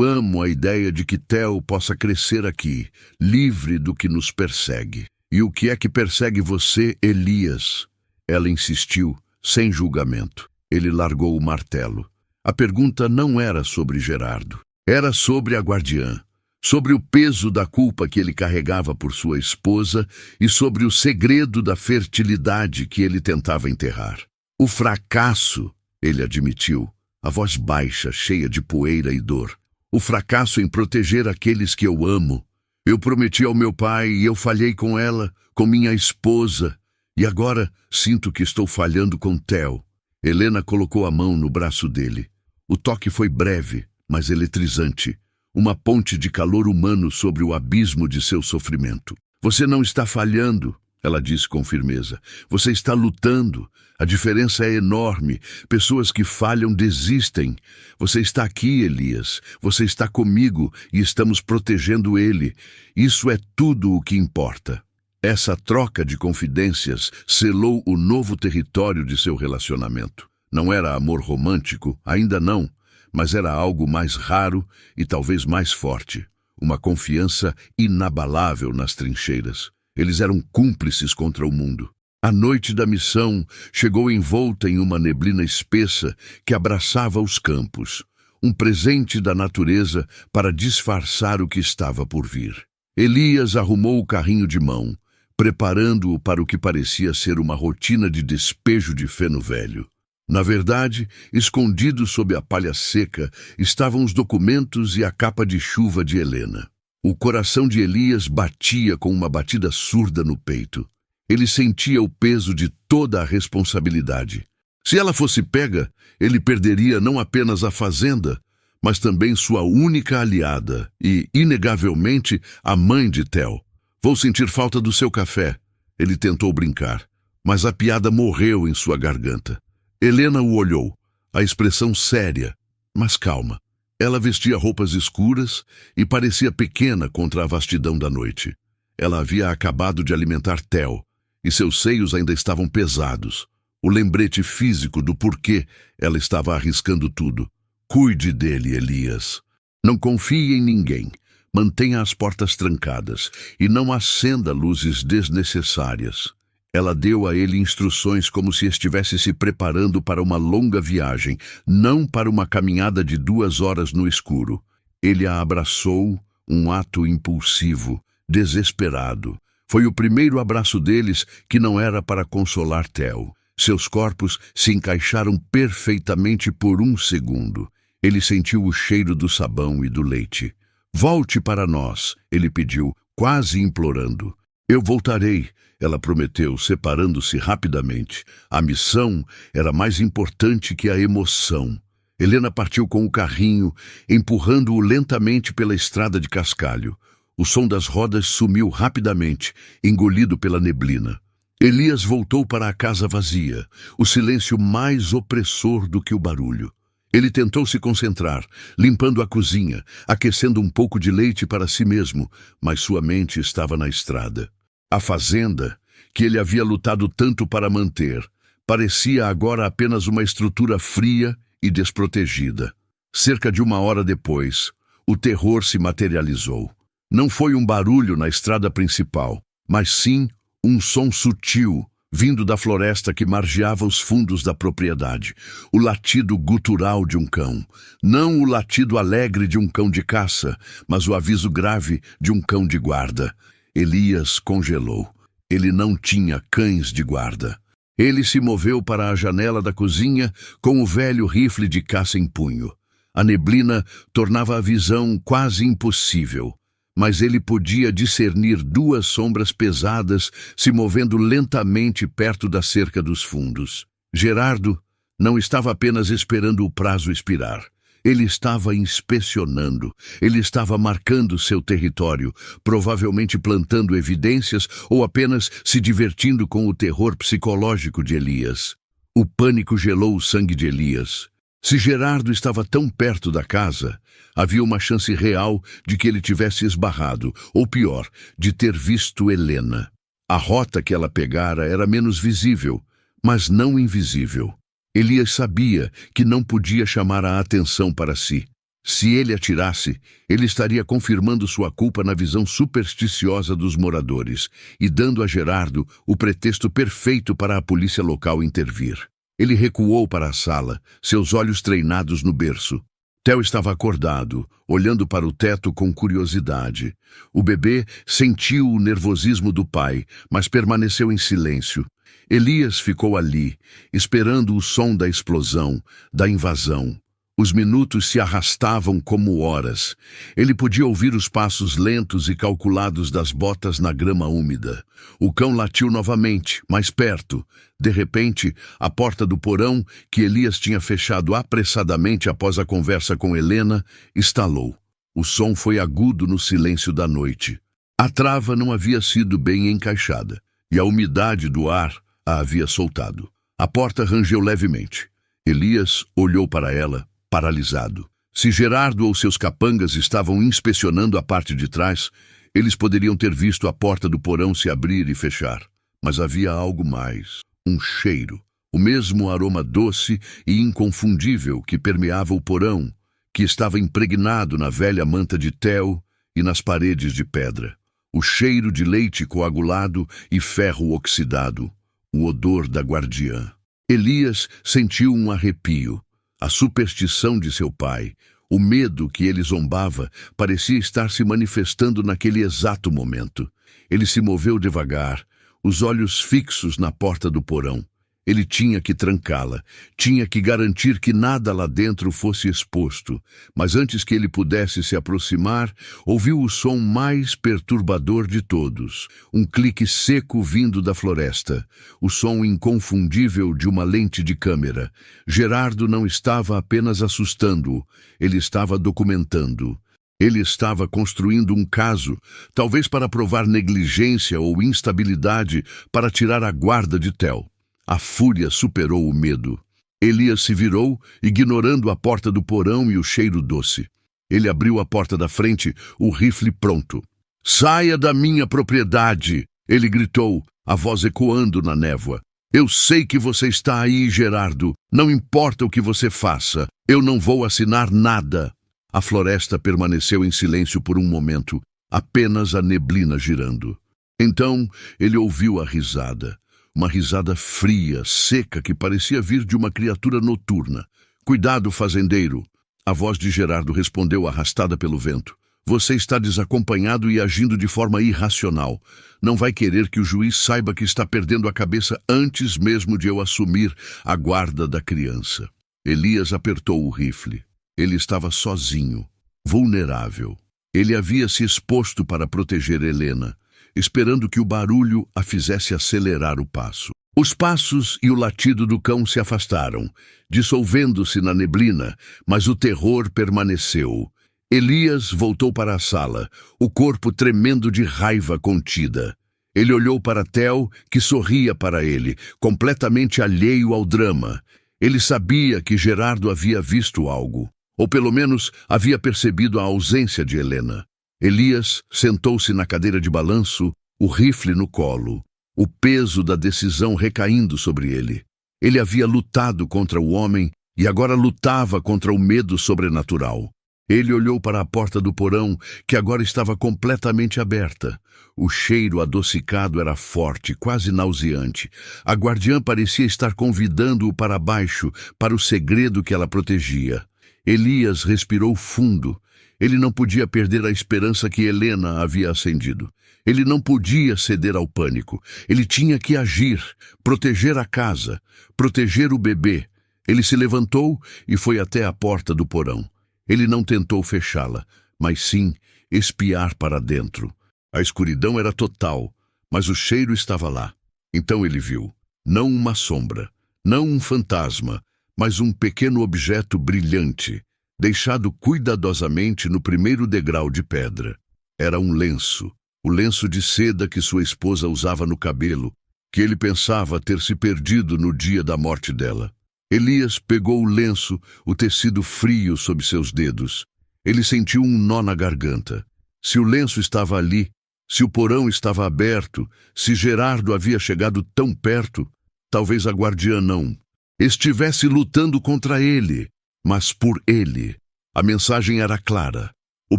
amo a ideia de que Theo possa crescer aqui, livre do que nos persegue." "E o que é que persegue você, Elias?" Ela insistiu, sem julgamento. Ele largou o martelo. A pergunta não era sobre Gerardo. Era sobre a guardiã, sobre o peso da culpa que ele carregava por sua esposa e sobre o segredo da fertilidade que ele tentava enterrar. O fracasso, ele admitiu, a voz baixa, cheia de poeira e dor. O fracasso em proteger aqueles que eu amo. Eu prometi ao meu pai e eu falhei com ela, com minha esposa, e agora sinto que estou falhando com Theo. Helena colocou a mão no braço dele. O toque foi breve, mas eletrizante. Uma ponte de calor humano sobre o abismo de seu sofrimento. Você não está falhando, ela disse com firmeza. Você está lutando. A diferença é enorme. Pessoas que falham desistem. Você está aqui, Elias. Você está comigo e estamos protegendo ele. Isso é tudo o que importa. Essa troca de confidências selou o novo território de seu relacionamento. Não era amor romântico, ainda não, mas era algo mais raro e talvez mais forte. Uma confiança inabalável nas trincheiras. Eles eram cúmplices contra o mundo. A noite da missão chegou envolta em uma neblina espessa que abraçava os campos. Um presente da natureza para disfarçar o que estava por vir. Elias arrumou o carrinho de mão, preparando-o para o que parecia ser uma rotina de despejo de feno velho. Na verdade, escondidos sob a palha seca, estavam os documentos e a capa de chuva de Helena. O coração de Elias batia com uma batida surda no peito. Ele sentia o peso de toda a responsabilidade. Se ela fosse pega, ele perderia não apenas a fazenda, mas também sua única aliada e, inegavelmente, a mãe de Theo. Vou sentir falta do seu café. Ele tentou brincar, mas a piada morreu em sua garganta. Helena o olhou, a expressão séria, mas calma. Ela vestia roupas escuras e parecia pequena contra a vastidão da noite. Ela havia acabado de alimentar Theo, e seus seios ainda estavam pesados. O lembrete físico do porquê ela estava arriscando tudo. Cuide dele, Elias. Não confie em ninguém. Mantenha as portas trancadas e não acenda luzes desnecessárias. Ela deu a ele instruções como se estivesse se preparando para uma longa viagem, não para uma caminhada de 2 horas no escuro. Ele a abraçou, um ato impulsivo, desesperado. Foi o primeiro abraço deles que não era para consolar Theo. Seus corpos se encaixaram perfeitamente por 1 segundo. Ele sentiu o cheiro do sabão e do leite. Volte para nós, ele pediu, quase implorando. Eu voltarei, ela prometeu, separando-se rapidamente. A missão era mais importante que a emoção. Helena partiu com o carrinho, empurrando-o lentamente pela estrada de cascalho. O som das rodas sumiu rapidamente, engolido pela neblina. Elias voltou para a casa vazia, o silêncio mais opressor do que o barulho. Ele tentou se concentrar, limpando a cozinha, aquecendo um pouco de leite para si mesmo, mas sua mente estava na estrada. A fazenda, que ele havia lutado tanto para manter, parecia agora apenas uma estrutura fria e desprotegida. Cerca de 1 hora depois, o terror se materializou. Não foi um barulho na estrada principal, mas sim um som sutil, vindo da floresta que margeava os fundos da propriedade. O latido gutural de um cão. Não o latido alegre de um cão de caça, mas o aviso grave de um cão de guarda. Elias congelou. Ele não tinha cães de guarda. Ele se moveu para a janela da cozinha com o velho rifle de caça em punho. A neblina tornava a visão quase impossível, mas ele podia discernir 2 sombras pesadas se movendo lentamente perto da cerca dos fundos. Gerardo não estava apenas esperando o prazo expirar. Ele estava inspecionando, ele estava marcando seu território, provavelmente plantando evidências ou apenas se divertindo com o terror psicológico de Elias. O pânico gelou o sangue de Elias. Se Gerardo estava tão perto da casa, havia uma chance real de que ele tivesse esbarrado, ou pior, de ter visto Helena. A rota que ela pegara era menos visível, mas não invisível. Elias sabia que não podia chamar a atenção para si. Se ele atirasse, ele estaria confirmando sua culpa na visão supersticiosa dos moradores e dando a Gerardo o pretexto perfeito para a polícia local intervir. Ele recuou para a sala, seus olhos treinados no berço. Theo estava acordado, olhando para o teto com curiosidade. O bebê sentiu o nervosismo do pai, mas permaneceu em silêncio. Elias ficou ali, esperando o som da explosão, da invasão. Os minutos se arrastavam como horas. Ele podia ouvir os passos lentos e calculados das botas na grama úmida. O cão latiu novamente, mais perto. De repente, a porta do porão, que Elias tinha fechado apressadamente após a conversa com Helena, estalou. O som foi agudo no silêncio da noite. A trava não havia sido bem encaixada, e a umidade do ar a havia soltado. A porta rangeu levemente. Elias olhou para ela, paralisado. Se Gerardo ou seus capangas estavam inspecionando a parte de trás, eles poderiam ter visto a porta do porão se abrir e fechar. Mas havia algo mais. Um cheiro. O mesmo aroma doce e inconfundível que permeava o porão, que estava impregnado na velha manta de Theo e nas paredes de pedra. O cheiro de leite coagulado e ferro oxidado. O odor da guardiã. Elias sentiu um arrepio. A superstição de seu pai, o medo que ele zombava, parecia estar se manifestando naquele exato momento. Ele se moveu devagar, os olhos fixos na porta do porão. Ele tinha que trancá-la, tinha que garantir que nada lá dentro fosse exposto. Mas antes que ele pudesse se aproximar, ouviu o som mais perturbador de todos. Um clique seco vindo da floresta. O som inconfundível de uma lente de câmera. Gerardo não estava apenas assustando-o, ele estava documentando. Ele estava construindo um caso, talvez para provar negligência ou instabilidade, para tirar a guarda de Theo. A fúria superou o medo. Elias se virou, ignorando a porta do porão e o cheiro doce. Ele abriu a porta da frente, o rifle pronto. "Saia da minha propriedade!" Ele gritou, a voz ecoando na névoa. "Eu sei que você está aí, Gerardo. Não importa o que você faça. Eu não vou assinar nada." A floresta permaneceu em silêncio por um momento, apenas a neblina girando. Então ele ouviu a risada. Uma risada fria, seca, que parecia vir de uma criatura noturna. "Cuidado, fazendeiro!" A voz de Gerardo respondeu arrastada pelo vento. "Você está desacompanhado e agindo de forma irracional. Não vai querer que o juiz saiba que está perdendo a cabeça antes mesmo de eu assumir a guarda da criança." Elias apertou o rifle. Ele estava sozinho, vulnerável. Ele havia se exposto para proteger Helena, esperando que o barulho a fizesse acelerar o passo. Os passos e o latido do cão se afastaram, dissolvendo-se na neblina, mas o terror permaneceu. Elias voltou para a sala, o corpo tremendo de raiva contida. Ele olhou para Theo, que sorria para ele, completamente alheio ao drama. Ele sabia que Gerardo havia visto algo, ou pelo menos havia percebido a ausência de Helena. Elias sentou-se na cadeira de balanço, o rifle no colo, o peso da decisão recaindo sobre ele. Ele havia lutado contra o homem e agora lutava contra o medo sobrenatural. Ele olhou para a porta do porão, que agora estava completamente aberta. O cheiro adocicado era forte, quase nauseante. A guardiã parecia estar convidando-o para baixo, para o segredo que ela protegia. Elias respirou fundo. Ele não podia perder a esperança que Helena havia acendido. Ele não podia ceder ao pânico. Ele tinha que agir, proteger a casa, proteger o bebê. Ele se levantou e foi até a porta do porão. Ele não tentou fechá-la, mas sim espiar para dentro. A escuridão era total, mas o cheiro estava lá. Então ele viu, não uma sombra, não um fantasma, mas um pequeno objeto brilhante, deixado cuidadosamente no primeiro degrau de pedra. Era um lenço, o lenço de seda que sua esposa usava no cabelo, que ele pensava ter se perdido no dia da morte dela. Elias pegou o lenço, o tecido frio sob seus dedos. Ele sentiu um nó na garganta. Se o lenço estava ali, se o porão estava aberto, se Gerardo havia chegado tão perto, talvez a guardiã não estivesse lutando contra ele, mas por ele. A mensagem era clara. O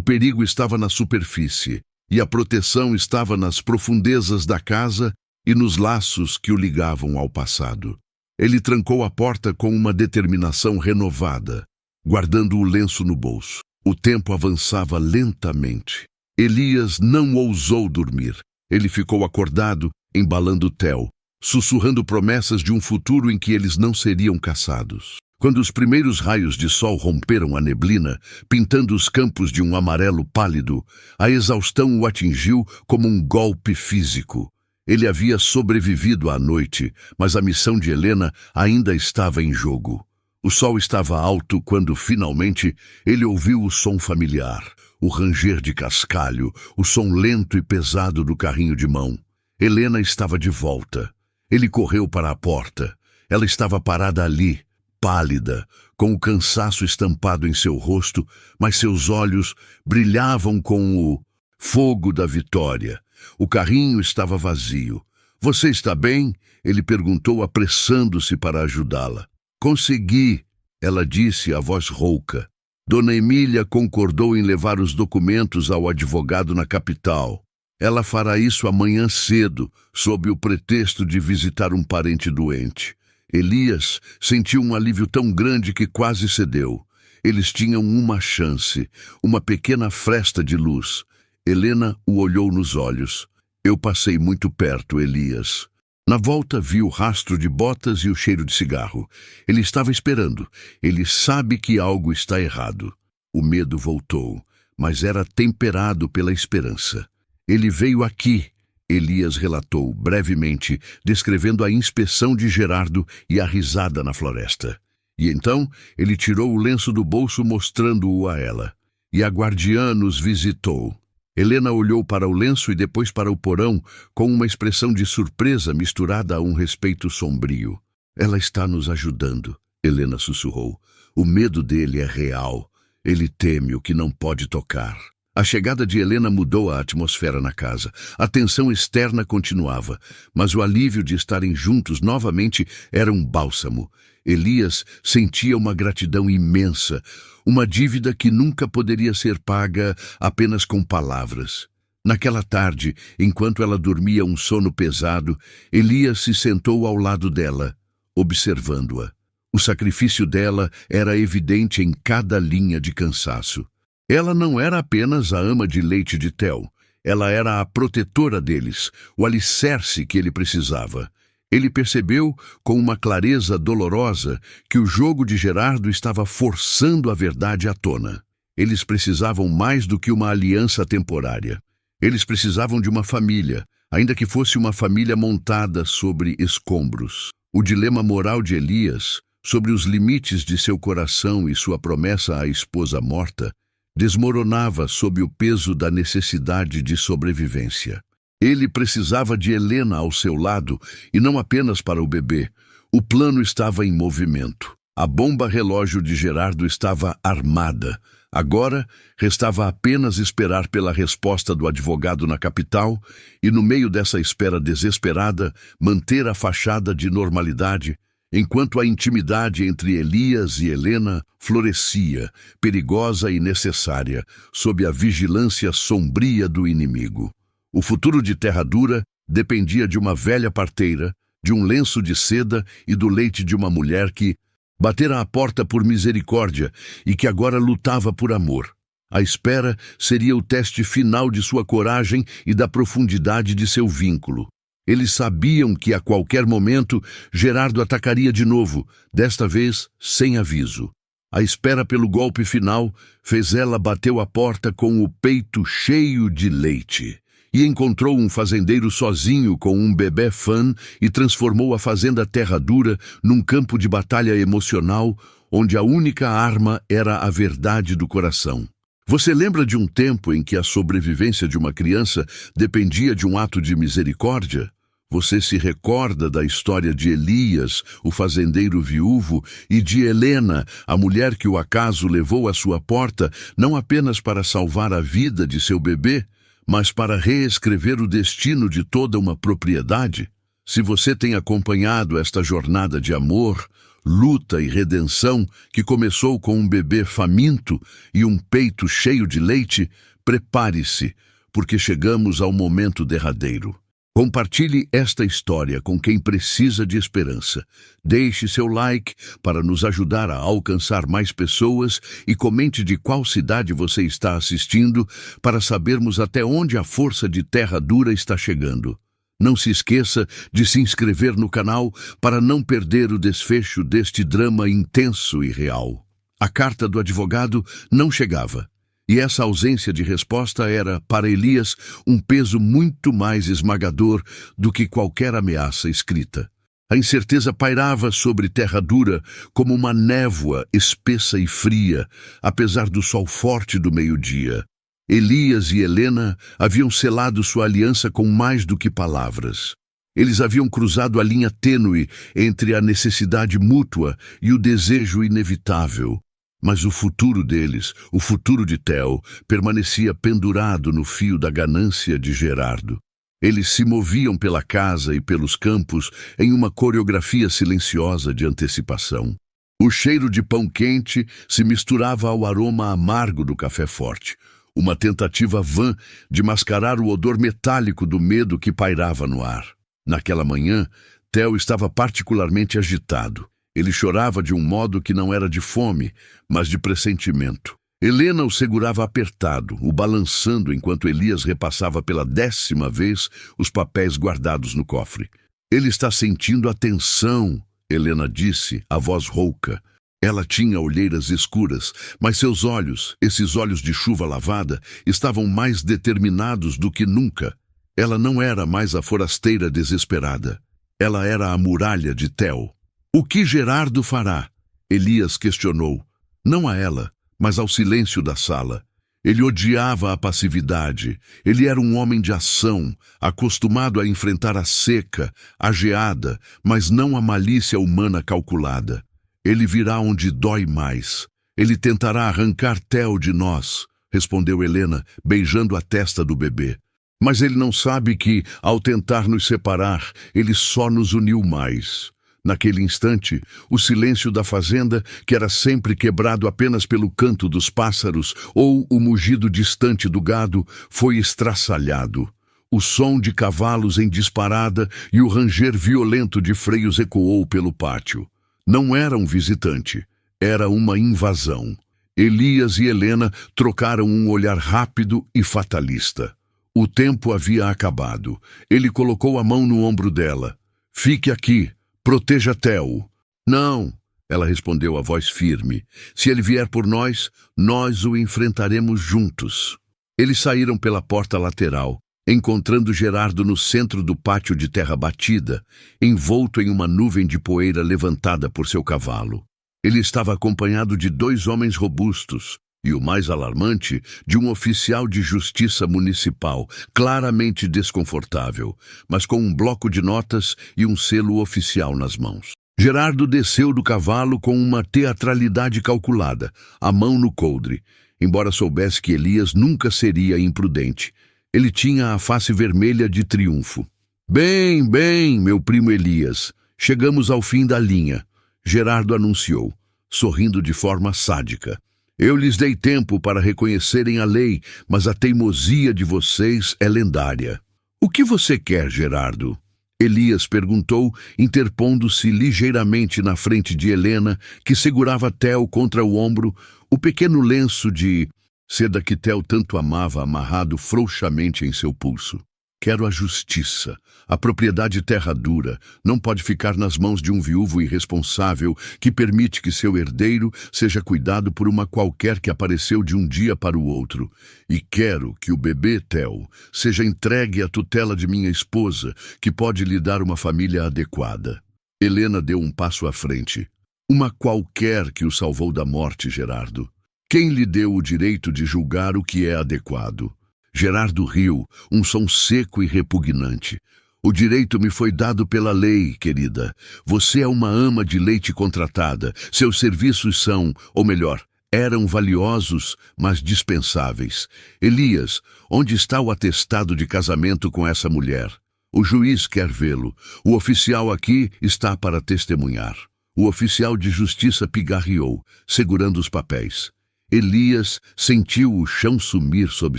perigo estava na superfície, e a proteção estava nas profundezas da casa e nos laços que o ligavam ao passado. Ele trancou a porta com uma determinação renovada, guardando o lenço no bolso. O tempo avançava lentamente. Elias não ousou dormir. Ele ficou acordado, embalando Theo, sussurrando promessas de um futuro em que eles não seriam caçados. Quando os primeiros raios de sol romperam a neblina, pintando os campos de um amarelo pálido, a exaustão o atingiu como um golpe físico. Ele havia sobrevivido à noite, mas a missão de Helena ainda estava em jogo. O sol estava alto quando, finalmente, ele ouviu o som familiar, o ranger de cascalho, o som lento e pesado do carrinho de mão. Helena estava de volta. Ele correu para a porta. Ela estava parada ali, pálida, com o cansaço estampado em seu rosto, mas seus olhos brilhavam com o fogo da vitória. O carrinho estava vazio. "Você está bem?" ele perguntou, apressando-se para ajudá-la. "Consegui", ela disse, a voz rouca. Dona Emília concordou em levar os documentos ao advogado na capital. Ela fará isso amanhã cedo, sob o pretexto de visitar um parente doente. Elias sentiu um alívio tão grande que quase cedeu. Eles tinham uma chance, uma pequena fresta de luz. Helena o olhou nos olhos. "Eu passei muito perto, Elias." Na volta, viu o rastro de botas e o cheiro de cigarro. Ele estava esperando. Ele sabe que algo está errado. O medo voltou, mas era temperado pela esperança. "Ele veio aqui", Elias relatou brevemente, descrevendo a inspeção de Gerardo e a risada na floresta. E então ele tirou o lenço do bolso, mostrando-o a ela. "E a guardiã nos visitou." Helena olhou para o lenço e depois para o porão com uma expressão de surpresa misturada a um respeito sombrio. "Ela está nos ajudando", Helena sussurrou. "O medo dele é real. Ele teme o que não pode tocar." A chegada de Helena mudou a atmosfera na casa. A tensão externa continuava, mas o alívio de estarem juntos novamente era um bálsamo. Elias sentia uma gratidão imensa, uma dívida que nunca poderia ser paga apenas com palavras. Naquela tarde, enquanto ela dormia um sono pesado, Elias se sentou ao lado dela, observando-a. O sacrifício dela era evidente em cada linha de cansaço. Ela não era apenas a ama de leite de Theo. Ela era a protetora deles, o alicerce que ele precisava. Ele percebeu, com uma clareza dolorosa, que o jogo de Gerardo estava forçando a verdade à tona. Eles precisavam mais do que uma aliança temporária. Eles precisavam de uma família, ainda que fosse uma família montada sobre escombros. O dilema moral de Elias, sobre os limites de seu coração e sua promessa à esposa morta, desmoronava sob o peso da necessidade de sobrevivência. Ele precisava de Helena ao seu lado, e não apenas para o bebê. O plano estava em movimento. A bomba relógio de Gerardo estava armada. Agora, restava apenas esperar pela resposta do advogado na capital e, no meio dessa espera desesperada, manter a fachada de normalidade, enquanto a intimidade entre Elias e Helena florescia, perigosa e necessária, sob a vigilância sombria do inimigo. O futuro de Terra Dura dependia de uma velha parteira, de um lenço de seda e do leite de uma mulher que batera a porta por misericórdia e que agora lutava por amor. A espera seria o teste final de sua coragem e da profundidade de seu vínculo. Eles sabiam que a qualquer momento Gerardo atacaria de novo, desta vez sem aviso. A espera pelo golpe final fez ela bater a porta com o peito cheio de leite. E encontrou um fazendeiro sozinho com um bebê fã e transformou a fazenda Terra Dura num campo de batalha emocional, onde a única arma era a verdade do coração. Você lembra de um tempo em que a sobrevivência de uma criança dependia de um ato de misericórdia? Você se recorda da história de Elias, o fazendeiro viúvo, e de Helena, a mulher que o acaso levou à sua porta, não apenas para salvar a vida de seu bebê, mas para reescrever o destino de toda uma propriedade? Se você tem acompanhado esta jornada de amor, luta e redenção que começou com um bebê faminto e um peito cheio de leite, prepare-se, porque chegamos ao momento derradeiro. Compartilhe esta história com quem precisa de esperança. Deixe seu like para nos ajudar a alcançar mais pessoas e comente de qual cidade você está assistindo para sabermos até onde a força de Terra Dura está chegando. Não se esqueça de se inscrever no canal para não perder o desfecho deste drama intenso e real. A carta do advogado não chegava. E essa ausência de resposta era, para Elias, um peso muito mais esmagador do que qualquer ameaça escrita. A incerteza pairava sobre Terra Dura como uma névoa espessa e fria, apesar do sol forte do meio-dia. Elias e Helena haviam selado sua aliança com mais do que palavras. Eles haviam cruzado a linha tênue entre a necessidade mútua e o desejo inevitável. Mas o futuro deles, o futuro de Theo, permanecia pendurado no fio da ganância de Gerardo. Eles se moviam pela casa e pelos campos em uma coreografia silenciosa de antecipação. O cheiro de pão quente se misturava ao aroma amargo do café forte, uma tentativa vã de mascarar o odor metálico do medo que pairava no ar. Naquela manhã, Theo estava particularmente agitado. Ele chorava de um modo que não era de fome, mas de pressentimento. Helena o segurava apertado, o balançando enquanto Elias repassava pela 10ª vez os papéis guardados no cofre. Ele está sentindo a tensão, Helena disse, a voz rouca. Ela tinha olheiras escuras, mas seus olhos, esses olhos de chuva lavada, estavam mais determinados do que nunca. Ela não era mais a forasteira desesperada. Ela era a muralha de Theo. O que Gerardo fará? Elias questionou. Não a ela, mas ao silêncio da sala. Ele odiava a passividade. Ele era um homem de ação, acostumado a enfrentar a seca, a geada, mas não a malícia humana calculada. Ele virá onde dói mais. Ele tentará arrancar Theo de nós, respondeu Helena, beijando a testa do bebê. Mas ele não sabe que, ao tentar nos separar, ele só nos uniu mais. Naquele instante, o silêncio da fazenda, que era sempre quebrado apenas pelo canto dos pássaros ou o mugido distante do gado, foi estraçalhado. O som de cavalos em disparada e o ranger violento de freios ecoou pelo pátio. Não era um visitante, era uma invasão. Elias e Helena trocaram um olhar rápido e fatalista. O tempo havia acabado. Ele colocou a mão no ombro dela. Fique aqui. Proteja Theo. Não, ela respondeu a voz firme. Se ele vier por nós, nós o enfrentaremos juntos. Eles saíram pela porta lateral, encontrando Gerardo no centro do pátio de terra batida, envolto em uma nuvem de poeira levantada por seu cavalo. Ele estava acompanhado de 2 homens robustos, e o mais alarmante, de um oficial de justiça municipal, claramente desconfortável, mas com um bloco de notas e um selo oficial nas mãos. Gerardo desceu do cavalo com uma teatralidade calculada, a mão no coldre, embora soubesse que Elias nunca seria imprudente. Ele tinha a face vermelha de triunfo. Bem, meu primo Elias, chegamos ao fim da linha, Gerardo anunciou, sorrindo de forma sádica. Eu lhes dei tempo para reconhecerem a lei, mas a teimosia de vocês é lendária. O que você quer, Gerardo? Elias perguntou, interpondo-se ligeiramente na frente de Helena, que segurava Theo contra o ombro, o pequeno lenço de seda que Theo tanto amava amarrado frouxamente em seu pulso. Quero a justiça. A propriedade Terra Dura não pode ficar nas mãos de um viúvo irresponsável que permite que seu herdeiro seja cuidado por uma qualquer que apareceu de um dia para o outro. E quero que o bebê Theo seja entregue à tutela de minha esposa, que pode lhe dar uma família adequada. Helena deu um passo à frente. Uma qualquer que o salvou da morte, Gerardo. Quem lhe deu o direito de julgar o que é adequado? Gerardo riu, um som seco e repugnante. O direito me foi dado pela lei, querida. Você é uma ama de leite contratada. Seus serviços são, ou melhor, eram valiosos, mas dispensáveis. Elias, onde está o atestado de casamento com essa mulher? O juiz quer vê-lo. O oficial aqui está para testemunhar. O oficial de justiça pigarreou, segurando os papéis. Elias sentiu o chão sumir sob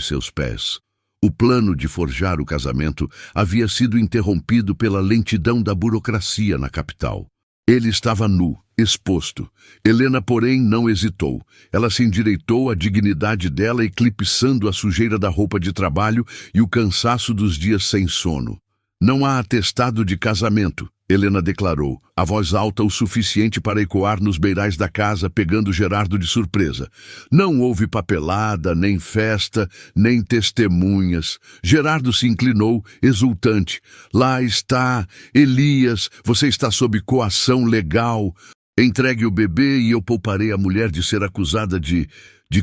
seus pés. O plano de forjar o casamento havia sido interrompido pela lentidão da burocracia na capital. Ele estava nu, exposto. Helena, porém, não hesitou. Ela se endireitou à dignidade dela, eclipsando a sujeira da roupa de trabalho e o cansaço dos dias sem sono. Não há atestado de casamento, Helena declarou, a voz alta o suficiente para ecoar nos beirais da casa, pegando Gerardo de surpresa. Não houve papelada, nem festa, nem testemunhas. Gerardo se inclinou, exultante. Lá está, Elias, você está sob coação legal. Entregue o bebê e eu pouparei a mulher de ser acusada de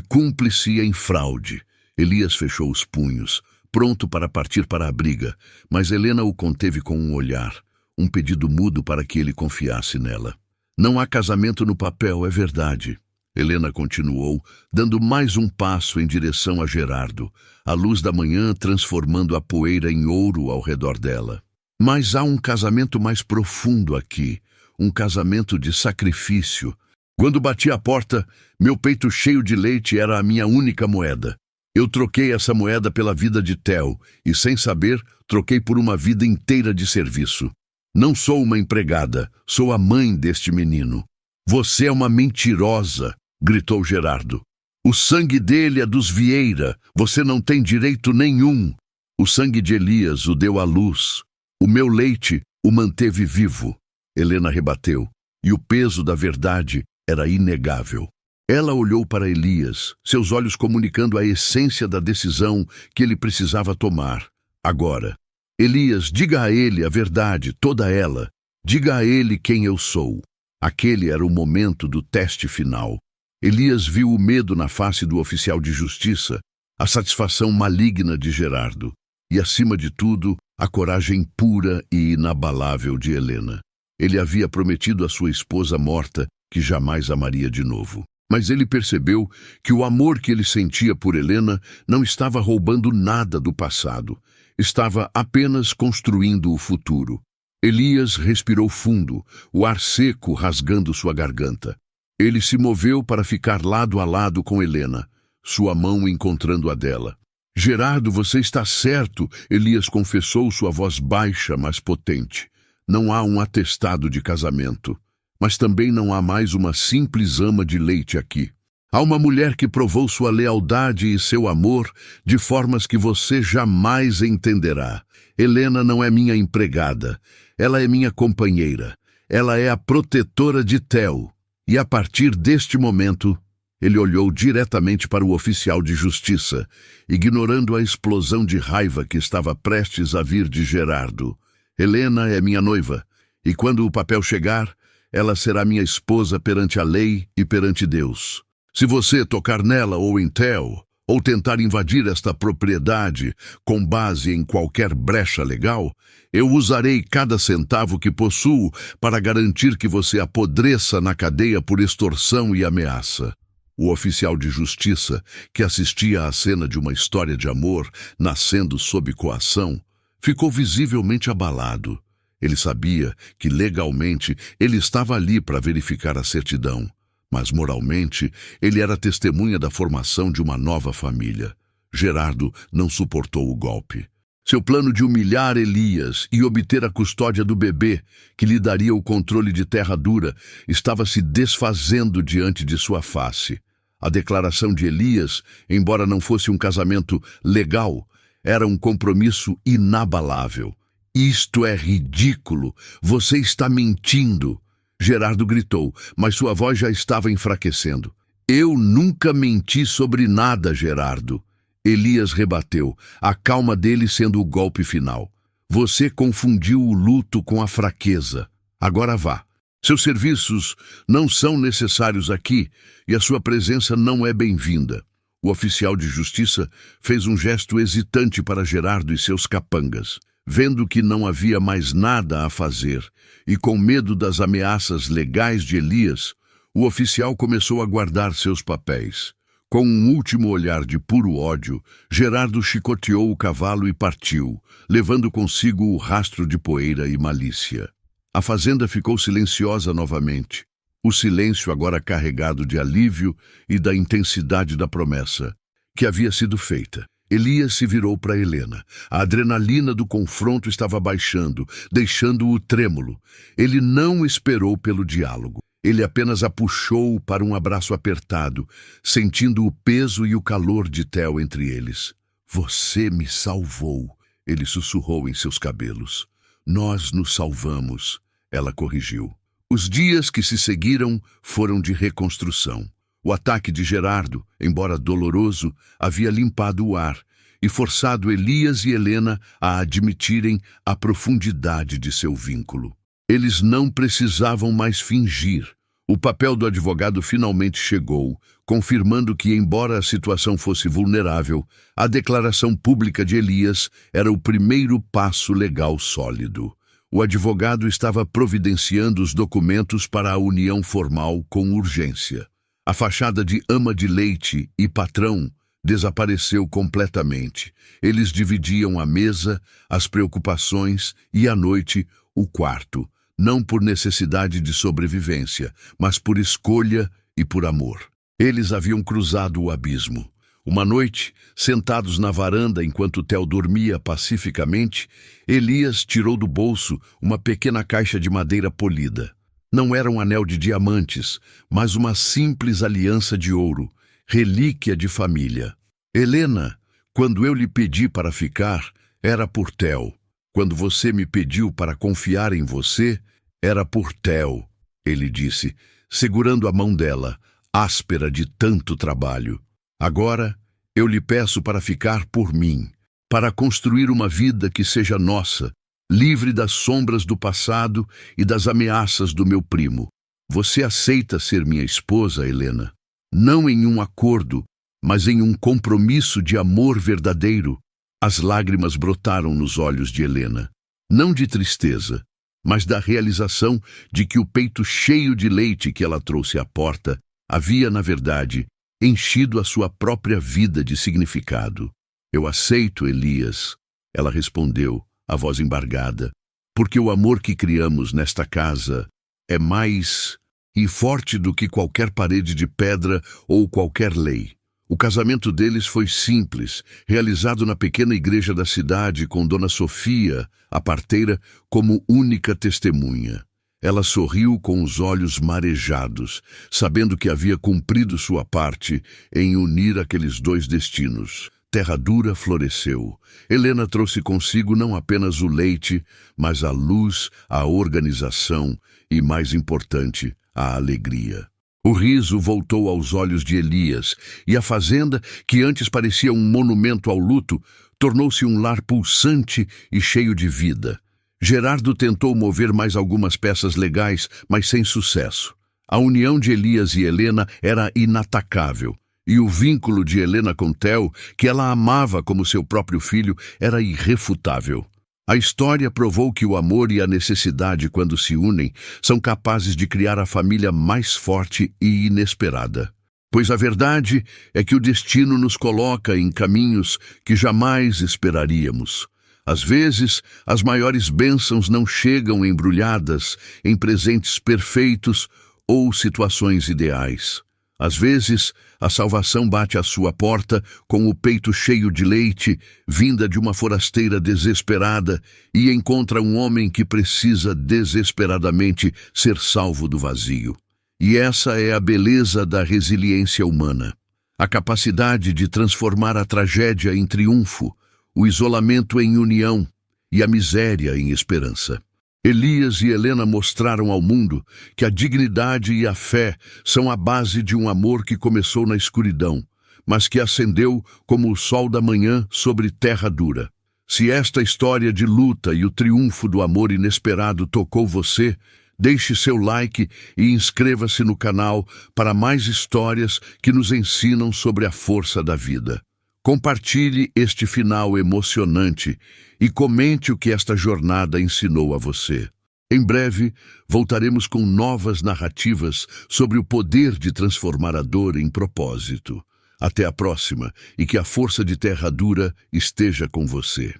cúmplice em fraude. Elias fechou os punhos, pronto para partir para a briga, mas Helena o conteve com um olhar. Um pedido mudo para que ele confiasse nela. Não há casamento no papel, é verdade. Helena continuou, dando mais um passo em direção a Gerardo, a luz da manhã transformando a poeira em ouro ao redor dela. Mas há um casamento mais profundo aqui, um casamento de sacrifício. Quando bati a porta, meu peito cheio de leite era a minha única moeda. Eu troquei essa moeda pela vida de Theo e, sem saber, troquei por uma vida inteira de serviço. Não sou uma empregada, sou a mãe deste menino. Você é uma mentirosa, gritou Gerardo. O sangue dele é dos Vieira, você não tem direito nenhum. O sangue de Elias o deu à luz. O meu leite o manteve vivo. Helena rebateu, e o peso da verdade era inegável. Ela olhou para Elias, seus olhos comunicando a essência da decisão que ele precisava tomar. Agora. Elias, diga a ele a verdade, toda ela. Diga a ele quem eu sou. Aquele era o momento do teste final. Elias viu o medo na face do oficial de justiça, a satisfação maligna de Gerardo e, acima de tudo, a coragem pura e inabalável de Helena. Ele havia prometido à sua esposa morta que jamais amaria de novo. Mas ele percebeu que o amor que ele sentia por Helena não estava roubando nada do passado. Estava apenas construindo o futuro. Elias respirou fundo, o ar seco rasgando sua garganta. Ele se moveu para ficar lado a lado com Helena, sua mão encontrando a dela. Gerardo, você está certo, Elias confessou, sua voz baixa, mas potente. Não há um atestado de casamento, mas também não há mais uma simples ama de leite aqui. Há uma mulher que provou sua lealdade e seu amor de formas que você jamais entenderá. Helena não é minha empregada. Ela é minha companheira. Ela é a protetora de Theo. E a partir deste momento, ele olhou diretamente para o oficial de justiça, ignorando a explosão de raiva que estava prestes a vir de Gerardo. Helena é minha noiva, e quando o papel chegar, ela será minha esposa perante a lei e perante Deus. Se você tocar nela ou em Theo, ou tentar invadir esta propriedade com base em qualquer brecha legal, eu usarei cada centavo que possuo para garantir que você apodreça na cadeia por extorsão e ameaça. O oficial de justiça, que assistia à cena de uma história de amor nascendo sob coação, ficou visivelmente abalado. Ele sabia que legalmente ele estava ali para verificar a certidão. Mas moralmente, ele era testemunha da formação de uma nova família. Gerardo não suportou o golpe. Seu plano de humilhar Elias e obter a custódia do bebê, que lhe daria o controle de terra dura, estava se desfazendo diante de sua face. A declaração de Elias, embora não fosse um casamento legal, era um compromisso inabalável. Isto é ridículo! Você está mentindo! Gerardo gritou, mas sua voz já estava enfraquecendo. Eu nunca menti sobre nada, Gerardo. Elias rebateu, a calma dele sendo o golpe final. Você confundiu o luto com a fraqueza. Agora vá. Seus serviços não são necessários aqui e a sua presença não é bem-vinda. O oficial de justiça fez um gesto hesitante para Gerardo e seus capangas. Vendo que não havia mais nada a fazer e com medo das ameaças legais de Elias, o oficial começou a guardar seus papéis. Com um último olhar de puro ódio, Gerardo chicoteou o cavalo e partiu, levando consigo o rastro de poeira e malícia. A fazenda ficou silenciosa novamente, o silêncio agora carregado de alívio e da intensidade da promessa que havia sido feita. Elias se virou para Helena. A adrenalina do confronto estava baixando, deixando-o trêmulo. Ele não esperou pelo diálogo. Ele apenas a puxou para um abraço apertado, sentindo o peso e o calor de Theo entre eles. Você me salvou, ele sussurrou em seus cabelos. Nós nos salvamos, ela corrigiu. Os dias que se seguiram foram de reconstrução. O ataque de Gerardo, embora doloroso, havia limpado o ar e forçado Elias e Helena a admitirem a profundidade de seu vínculo. Eles não precisavam mais fingir. O papel do advogado finalmente chegou, confirmando que, embora a situação fosse vulnerável, a declaração pública de Elias era o primeiro passo legal sólido. O advogado estava providenciando os documentos para a união formal com urgência. A fachada de ama de leite e patrão desapareceu completamente. Eles dividiam a mesa, as preocupações e, à noite, o quarto, não por necessidade de sobrevivência, mas por escolha e por amor. Eles haviam cruzado o abismo. Uma noite, sentados na varanda enquanto Theo dormia pacificamente, Elias tirou do bolso uma pequena caixa de madeira polida. Não era um anel de diamantes, mas uma simples aliança de ouro, relíquia de família. Helena, quando eu lhe pedi para ficar, era por Theo. Quando você me pediu para confiar em você, era por Theo, ele disse, segurando a mão dela, áspera de tanto trabalho. Agora, eu lhe peço para ficar por mim, para construir uma vida que seja nossa, livre das sombras do passado e das ameaças do meu primo. Você aceita ser minha esposa, Helena? Não em um acordo, mas em um compromisso de amor verdadeiro. As lágrimas brotaram nos olhos de Helena, não de tristeza, mas da realização de que o peito cheio de leite que ela trouxe à porta havia, na verdade, enchido a sua própria vida de significado. Eu aceito, Elias, ela respondeu, a voz embargada, porque o amor que criamos nesta casa é mais e forte do que qualquer parede de pedra ou qualquer lei. O casamento deles foi simples, realizado na pequena igreja da cidade com Dona Sofia, a parteira, como única testemunha. Ela sorriu com os olhos marejados, sabendo que havia cumprido sua parte em unir aqueles dois destinos. Terra Dura floresceu. Helena trouxe consigo não apenas o leite, mas a luz, a organização e, mais importante, a alegria. O riso voltou aos olhos de Elias, e a fazenda, que antes parecia um monumento ao luto, tornou-se um lar pulsante e cheio de vida. Gerardo tentou mover mais algumas peças legais, mas sem sucesso. A união de Elias e Helena era inatacável, e o vínculo de Helena com Theo, que ela amava como seu próprio filho, era irrefutável. A história provou que o amor e a necessidade, quando se unem, são capazes de criar a família mais forte e inesperada. Pois a verdade é que o destino nos coloca em caminhos que jamais esperaríamos. Às vezes, as maiores bênçãos não chegam embrulhadas em presentes perfeitos ou situações ideais. Às vezes, a salvação bate à sua porta com o peito cheio de leite, vinda de uma forasteira desesperada, e encontra um homem que precisa desesperadamente ser salvo do vazio. E essa é a beleza da resiliência humana. A capacidade de transformar a tragédia em triunfo, o isolamento em união e a miséria em esperança. Elias e Helena mostraram ao mundo que a dignidade e a fé são a base de um amor que começou na escuridão, mas que ascendeu como o sol da manhã sobre terra dura. Se esta história de luta e o triunfo do amor inesperado tocou você, deixe seu like e inscreva-se no canal para mais histórias que nos ensinam sobre a força da vida. Compartilhe este final emocionante e comente o que esta jornada ensinou a você. Em breve, voltaremos com novas narrativas sobre o poder de transformar a dor em propósito. Até a próxima, e que a força de Terra Dura esteja com você.